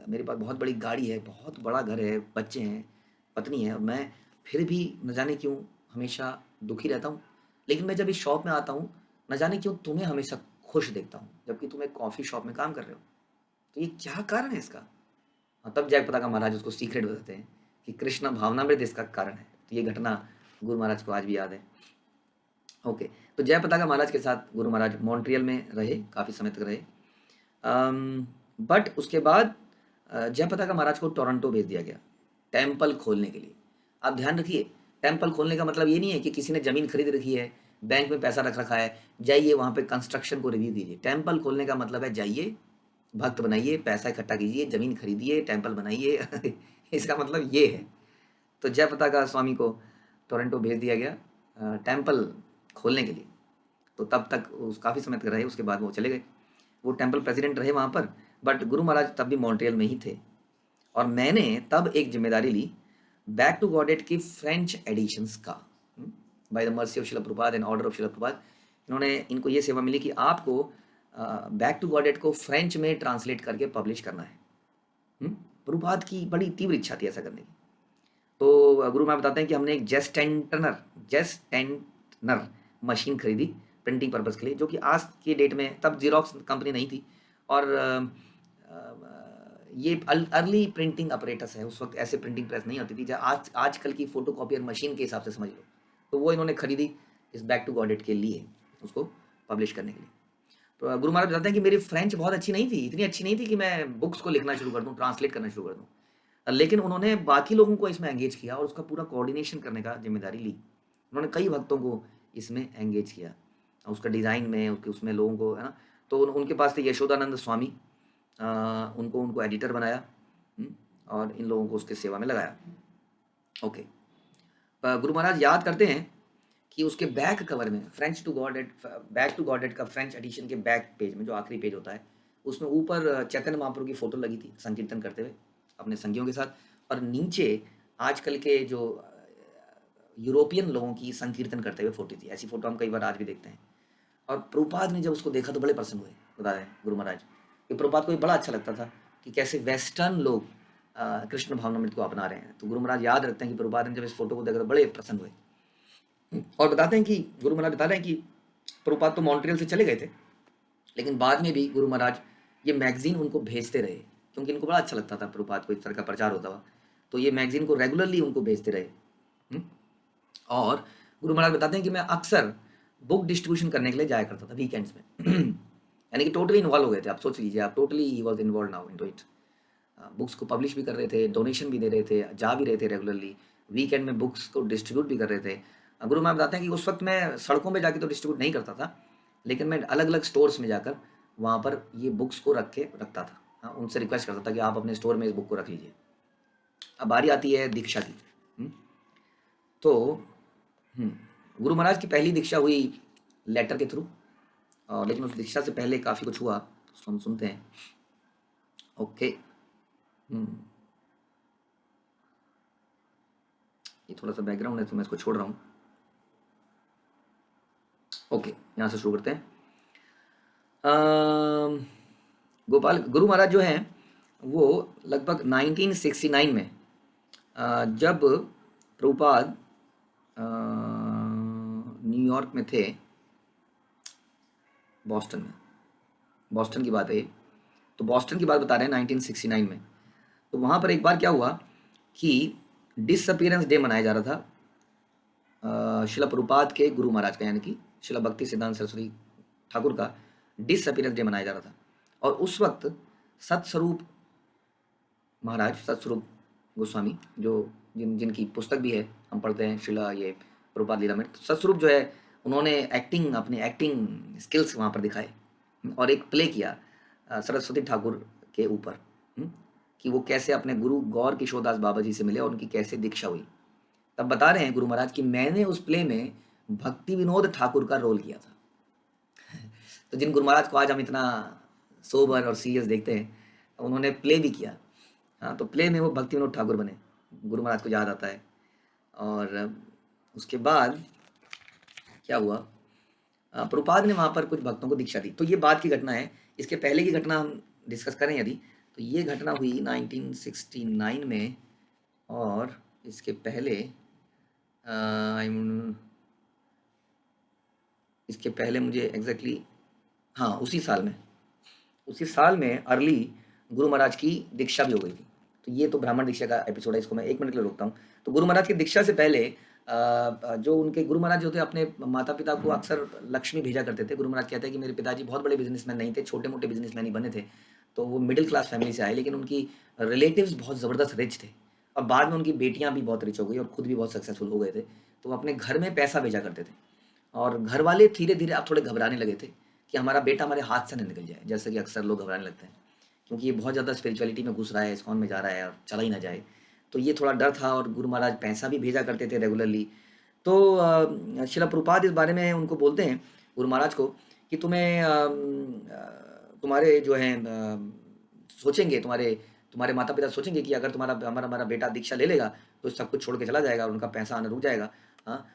A: मेरे पास बहुत बड़ी गाड़ी है, बहुत बड़ा घर है, बच्चे हैं, पत्नी है, और मैं फिर भी न जाने क्यों हमेशा दुखी रहता हूँ। लेकिन मैं जब इस शॉप में आता हूँ, न जाने क्यों तुम्हें हमेशा खुश देखता हूँ, जबकि तुम एक कॉफ़ी शॉप में काम कर रहे हो। तो ये क्या कारण है इसका? और तब जय पताका महाराज उसको सीक्रेट बताते हैं कि कृष्ण भावनामृत इसका कारण है। तो ये घटना गुरु महाराज को आज भी याद है। ओके, तो जय पताका महाराज के साथ गुरु महाराज मॉन्ट्रियल में रहे, काफ़ी समय तक रहे। बट उसके बाद जय पताका महाराज को टोरंटो भेज दिया गया टेम्पल खोलने के लिए। आप ध्यान रखिए, टेम्पल खोलने का मतलब ये नहीं है कि किसी ने ज़मीन खरीद रखी है, बैंक में पैसा रख रखा है, जाइए वहाँ पे कंस्ट्रक्शन को रिव्यू कीजिए। टेम्पल खोलने का मतलब है जाइए, भक्त बनाइए, पैसा इकट्ठा कीजिए, ज़मीन खरीदिए, टेम्पल बनाइए। इसका मतलब ये है। तो जय पताका स्वामी को टोरंटो भेज दिया गया टेम्पल खोलने के लिए। तो तब तक उस काफ़ी समय तक रहे, उसके बाद वो चले गए। वो टेम्पल प्रेसिडेंट रहे वहाँ पर, बट गुरु महाराज तब भी मॉन्ट्रियल में ही थे। और मैंने तब एक जिम्मेदारी ली बैक टू गॉडेट की फ्रेंच एडिशंस का, bye the mercy of Shila Prabhupada and order of शिला प्रभुपाद। इन्होंने, इनको ये सेवा मिली कि आपको बैक टू गॉडेट को फ्रेंच में ट्रांसलेट करके पब्लिश करना है। प्रभुपाद की बड़ी तीव्र इच्छा थी ऐसा करने की। तो गुरु महाराज बताते हैं कि हमने एक जेस्टेंटनर मशीन खरीदी प्रिंटिंग पर्पज़ के लिए, जो कि आज के डेट में, तब जीरोक्स कंपनी नहीं थी, और ये अर्ली प्रिंटिंग अपरेटस है। उस वक्त ऐसे प्रिंटिंग प्रेस नहीं होती थी आज आजकल की फोटो कॉपियर मशीन के हिसाब से समझ लो। तो वो इन्होंने खरीदी इस बैक टू गॉडेट के लिए, उसको पब्लिश करने के लिए। तो गुरु महाराज बताते हैं कि मेरी फ्रेंच बहुत अच्छी नहीं थी, इतनी अच्छी नहीं थी कि मैं बुक्स को लिखना शुरू कर दूँ, ट्रांसलेट करना शुरू कर दूँ, लेकिन उन्होंने बाकी लोगों को इसमें एंगेज किया और उसका पूरा कोऑर्डिनेशन करने का जिम्मेदारी ली। उन्होंने कई भक्तों को इसमें एंगेज किया, उसका डिज़ाइन में, उसमें लोगों को, है ना। तो उनके पास थे यशोदानंद स्वामी, उनको उनको एडिटर बनाया, और इन लोगों को उसके सेवा में लगाया। ओके, गुरु महाराज याद करते हैं कि उसके बैक कवर में फ्रेंच टू गॉडेट, बैक टू गॉडेट का फ्रेंच एडिशन के बैक पेज में, जो आखिरी पेज होता है, उसमें ऊपर चैतन्य महाप्रभु की फ़ोटो लगी थी संकीर्तन करते हुए अपने संगियों के साथ, और नीचे आजकल के जो यूरोपियन लोगों की संकीर्तन करते हुए फोटो थी। ऐसी फ़ोटो हम कई बार आज भी देखते हैं। और प्रभुपाद ने जब उसको देखा तो बड़े प्रसन्न हुए, बता रहे हैं गुरु महाराज, कि प्रभुपाद को ये बड़ा अच्छा लगता था कि कैसे वेस्टर्न लोग कृष्ण भावनामृत को अपना रहे हैं। तो गुरु महाराज याद रखते हैं कि प्रभुपाद ने जब इस फोटो को देखा तो बड़े प्रसन्न हुए। और बताते हैं कि गुरु महाराज बता रहे हैं कि प्रभुपाद तो मॉन्ट्रियल से चले गए थे, लेकिन बाद में भी गुरु महाराज ये मैगजीन उनको भेजते रहे, क्योंकि इनको बड़ा अच्छा लगता था प्रभुपाद को इस तरह का प्रचार होता हुआ। तो ये मैगजीन को रेगुलरली उनको भेजते रहे। और गुरु महाराज बताते हैं कि मैं अक्सर बुक डिस्ट्रीब्यूशन करने के लिए जाया करता था वीकेंड्स में। यानी कि टोटली इन्वॉल्व हो गए थे, आप सोच लीजिए, आप totally he was involve now into it. Books को पब्लिश भी कर रहे थे, डोनेशन भी दे रहे थे, जा भी रहे थे रेगुलरली, वीकेंड में बुक्स को डिस्ट्रीब्यूट भी कर रहे थे। गुरु महाराज बताते हैं कि उस वक्त मैं सड़कों पे जाके तो डिस्ट्रीब्यूट नहीं करता था, लेकिन मैं अलग अलग स्टोर्स में जाकर वहाँ पर ये बुक्स को रखता था। हाँ, उनसे रिक्वेस्ट करता था कि आप अपने स्टोर में इस बुक को रख लीजिए। अब बारी आती है दीक्षा की। तो गुरु महाराज की पहली दीक्षा हुई लेटर के थ्रू, और लेकिन उस दीक्षा से पहले काफ़ी कुछ हुआ, उसको हम सुनते हैं। ओके। ये थोड़ा सा बैकग्राउंड है तो मैं इसको छोड़ रहा हूँ। ओके, यहाँ से शुरू करते हैं। गोपाल गुरु महाराज जो हैं वो लगभग 1969 में जब प्रभुपाद न्यूयॉर्क में थे, बॉस्टन की बात है ये, तो बॉस्टन की बात बता रहे हैं 1969 में। तो वहाँ पर एक बार क्या हुआ कि डिसअपीयरेंस डे मनाया जा रहा था शिला प्रभुपाद के गुरु महाराज का, यानी कि शिला भक्ति सिद्धांत सरस्वती ठाकुर का डिसअपीयरेंस डे मनाया जा रहा था। और उस वक्त सतस्वरूप महाराज, सतस्वरूप गोस्वामी, जो जिनकी पुस्तक भी है, हम पढ़ते हैं शिला ये प्रभुपाद लीलामृत, तो सतस्वरूप जो है उन्होंने अपने एक्टिंग स्किल्स वहाँ पर दिखाए और एक प्ले किया सरस्वती ठाकुर के ऊपर, कि वो कैसे अपने गुरु गौर किशोरदास बाबा जी से मिले और उनकी कैसे दीक्षा हुई। तब बता रहे हैं गुरु महाराज कि मैंने उस प्ले में भक्ति विनोद ठाकुर का रोल किया था। तो जिन गुरु महाराज को आज हम इतना सोबर और सीरियस देखते हैं, उन्होंने प्ले भी किया। हाँ, तो प्ले में वो भक्ति विनोद ठाकुर बने, गुरु महाराज को याद आता है। और उसके बाद क्या हुआ, प्रभुपाद ने वहाँ पर कुछ भक्तों को दीक्षा दी। तो ये बाद की घटना है। इसके पहले की घटना हम डिस्कस करें यदि, तो ये घटना हुई 1969 में, और इसके पहले इसके पहले मुझे एग्जैक्टली हाँ उसी साल में अर्ली गुरु महाराज की दीक्षा भी हो गई थी। तो ये तो ब्राह्मण दीक्षा का एपिसोड है, इसको मैं 1 मिनट के लिए रोकता हूँ। तो गुरु महाराज की दीक्षा से पहले जो उनके गुरु महाराज जो थे अपने माता पिता को अक्सर लक्ष्मी भेजा करते थे। गुरु महाराज कहते हैं कि मेरे पिताजी बहुत बड़े बिजनेसमैन नहीं थे, छोटे मोटे बिजनेसमैन ही बने थे। तो वो मिडिल क्लास फैमिली से आए, लेकिन उनकी रिलेटिव्स बहुत ज़बरदस्त रिच थे। और बाद में उनकी बेटियां भी बहुत रिच हो गई और खुद भी बहुत सक्सेसफुल हो गए थे। तो वो अपने घर में पैसा भेजा करते थे, और घर वाले धीरे धीरे अब थोड़े घबराने लगे थे कि हमारा बेटा हमारे हाथ से न निकल जाए, जैसे कि अक्सर लोग घबराने लगते हैं क्योंकि ये बहुत ज़्यादा स्पिरिचुअलिटी में घुस रहा है, इस्कॉन में जा रहा है और चला ही ना जाए। तो ये थोड़ा डर था, और गुरु महाराज पैसा भी भेजा करते थे रेगुलरली। तो शिला प्रभुपाद इस बारे में उनको बोलते हैं गुरु महाराज को कि तुम्हारे जो हैं सोचेंगे, तुम्हारे माता पिता सोचेंगे कि अगर हमारा बेटा दीक्षा ले लेगा तो सब कुछ छोड़ के चला जाएगा और उनका पैसा आना रुक जाएगा। हाँ,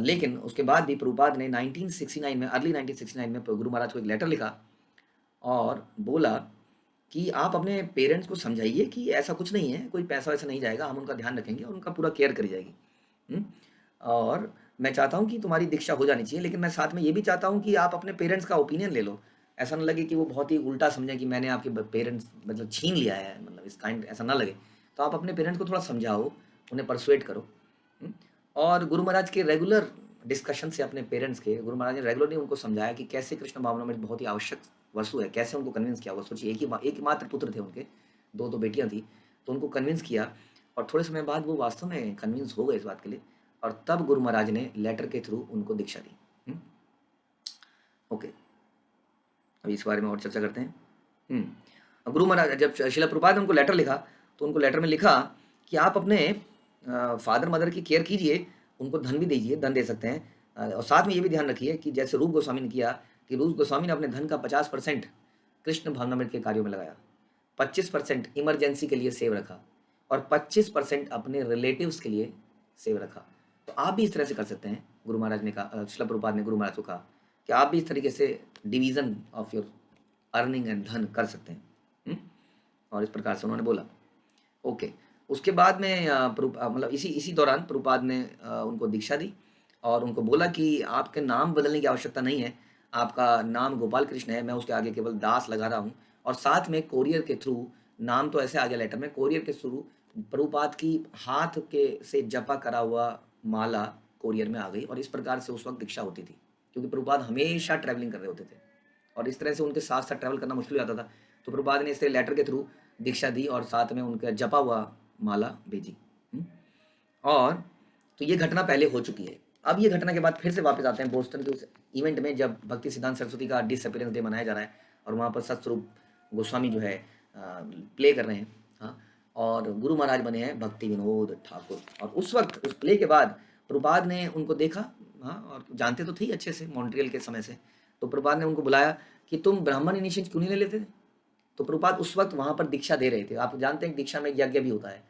A: लेकिन उसके बाद भी प्रभुपाद ने 1969 में, अर्ली 1969 में गुरु महाराज को एक लेटर लिखा और बोला कि आप अपने पेरेंट्स को समझाइए कि ऐसा कुछ नहीं है, कोई पैसा वैसा नहीं जाएगा, हम उनका ध्यान रखेंगे और उनका पूरा केयर करी जाएगी। और मैं चाहता हूँ कि तुम्हारी दीक्षा हो जानी चाहिए, लेकिन मैं साथ में ये भी चाहता हूँ कि आप अपने पेरेंट्स का ओपिनियन ले लो। ऐसा ना लगे कि वो बहुत ही उल्टा समझे कि मैंने आपके पेरेंट्स मतलब छीन लिया है, मतलब इस काइंड, ऐसा ना लगे। तो आप अपने पेरेंट्स को थोड़ा समझाओ, उन्हें परसुएट करो। और गुरु महाराज के रेगुलर डिस्कशन से अपने पेरेंट्स के, गुरु महाराज ने रेगुलरली उनको समझाया कि कैसे कृष्ण भावनामृत बहुत ही आवश्यक वस्तु है, कैसे उनको कन्विंस किया। वो सोचिए एक ही मात्र पुत्र थे उनके, दो बेटियां थी, तो उनको कन्विंस किया और थोड़े समय बाद वो वास्तव में कन्विंस हो गए इस बात के लिए, और तब गुरु महाराज ने लेटर के थ्रू उनको दीक्षा दी। ओके, अभी इस बारे में और चर्चा करते हैं। गुरु महाराज जब शिला प्रभुपाद ने उनको लेटर लिखा, तो उनको लेटर में लिखा कि आप अपने फादर मदर की केयर कीजिए, उनको धन भी दीजिए, धन दे सकते हैं, और साथ में ये भी ध्यान रखिए कि जैसे रूप गोस्वामी ने किया कि रूप गोस्वामी ने अपने धन का 50% कृष्ण भावनामृत के कार्यों में लगाया, 25% इमरजेंसी के लिए सेव रखा और 25% अपने रिलेटिव्स के लिए सेव रखा। तो आप भी इस तरह से कर सकते हैं। गुरु महाराज ने कहा, शिला प्रभुपाद ने गुरु महाराज को कहा कि आप भी इस तरीके से division of your earning and धन कर सकते हैं। और इस प्रकार से उन्होंने बोला। ओके, उसके बाद में मतलब इसी दौरान प्रभुपाद ने उनको दीक्षा दी और उनको बोला कि आपके नाम बदलने की आवश्यकता नहीं है, आपका नाम गोपाल कृष्ण है, मैं उसके आगे केवल दास लगा रहा हूँ। और साथ में कोरियर के थ्रू, नाम तो ऐसे आ गया लेटर में, कोरियर के थ्रू प्रभुपाद की हाथ के से जपा करा हुआ माला कोरियर में आ गई, और इस प्रकार से उस वक्त दीक्षा होती थी क्योंकि प्रभुपाद हमेशा ट्रैवलिंग कर रहे होते थे और इस तरह से उनके साथ साथ ट्रैवल करना मुश्किल हो जाता था। तो प्रभुपाद ने इस तरह लेटर के थ्रू दीक्षा दी और साथ में उनका जपा हुआ माला भेजी। और तो ये घटना पहले हो चुकी है। अब ये घटना के बाद फिर से वापस आते हैं बोस्टन के उस इवेंट में जब भक्ति सिद्धांत सरस्वती का डिसअपीयरेंस डे मनाया जा रहा है, और वहाँ पर सतस्वरूप गोस्वामी जो है प्ले कर रहे हैं। हाँ, और गुरु महाराज बने हैं भक्ति विनोद ठाकुर। और उस वक्त उस प्ले के बाद प्रभुपाद ने उनको देखा, हाँ, और जानते तो थे ही अच्छे से मॉन्ट्रियल के समय से। तो प्रभुपाद ने उनको बुलाया कि तुम ब्राह्मण इनिशिएशन क्यों नहीं ले लेते थे। तो प्रभुपाद उस वक्त वहाँ पर दीक्षा दे रहे थे। आप जानते हैं दीक्षा में यज्ञ भी होता है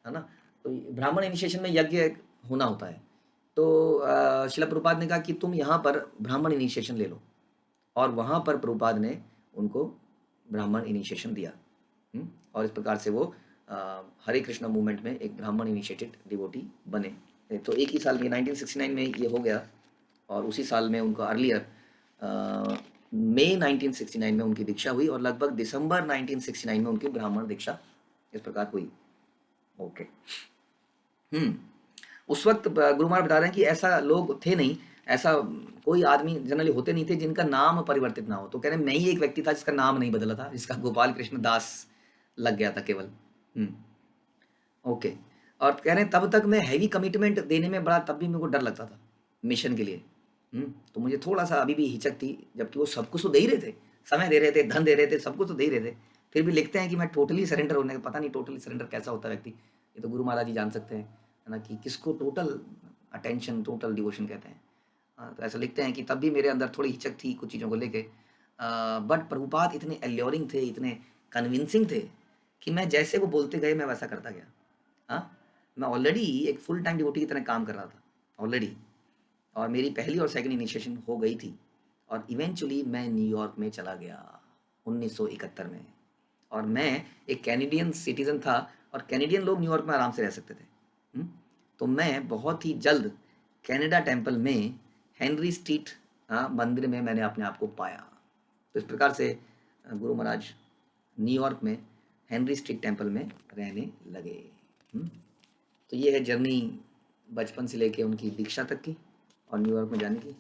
A: ना। तो ब्राह्मण इनिशिएशन में यज्ञ होना होता है। तो शिला प्रभुपाद ने कहा कि तुम यहाँ पर ब्राह्मण इनिशिएशन ले लो, और वहाँ पर प्रभुपाद ने उनको ब्राह्मण इनिशिएशन दिया। और इस प्रकार से वो हरे कृष्णा मूवमेंट में एक ब्राह्मण इनिशिएटेड डिवोटी बने। तो एक ही साल में 1969 में ये हो गया, और उसी साल में उनका अर्लियर मई 1969 में उनकी दीक्षा हुई, और लगभग दिसंबर 1969 में उनकी ब्राह्मण दीक्षा इस प्रकार हुई। ओके। उस वक्त गुरु महाराज बता रहे हैं कि ऐसा लोग थे नहीं, ऐसा कोई आदमी जनरली होते नहीं थे जिनका नाम परिवर्तित ना हो। तो कह रहे मैं ही एक व्यक्ति था जिसका नाम नहीं बदला था, जिसका गोपाल कृष्ण दास लग गया था केवल। ओके। और कह रहे हैं तब तक मैं हैवी कमिटमेंट देने में बड़ा, तब भी मेरे को डर लगता था मिशन के लिए। तो मुझे थोड़ा सा अभी भी हिचक थी, जबकि वो सब कुछ तो दे ही रहे थे, समय दे रहे थे, धन दे रहे थे, सब कुछ तो दे ही रहे थे। फिर भी लिखते हैं कि मैं टोटली सरेंडर होने का, पता नहीं टोटली सरेंडर कैसा होता है व्यक्ति, ये तो गुरु महाराज जी जान सकते हैं, है ना, कि किसको टोटल अटेंशन टोटल डिवोशन कहते हैं। तो ऐसा लिखते हैं कि तब भी मेरे अंदर थोड़ी हिचक थी कुछ चीज़ों को लेके, बट प्रभुपाद इतने एल्योरिंग थे, इतने कन्विंसिंग थे कि मैं जैसे वो बोलते गए मैं वैसा करता गया। हाँ, मैं ऑलरेडी एक फुल टाइम डिवोटी की तरह काम कर रहा था ऑलरेडी, और मेरी पहली और सेकंड इनिशिएशन हो गई थी, और इवेंचुअली मैं न्यूयॉर्क में चला गया 1971 में। और मैं एक कैनेडियन सिटीज़न था, और कैनेडियन लोग न्यूयॉर्क में आराम से रह सकते थे। तो मैं बहुत ही जल्द कनाडा टेम्पल में हेनरी स्ट्रीट मंदिर में मैंने अपने आप को पाया। तो इस प्रकार से गुरु महाराज न्यूयॉर्क में हेनरी स्ट्रीट टेम्पल में रहने लगे। तो ये है जर्नी बचपन से लेके उनकी दीक्षा तक की और न्यूयॉर्क में जाने की।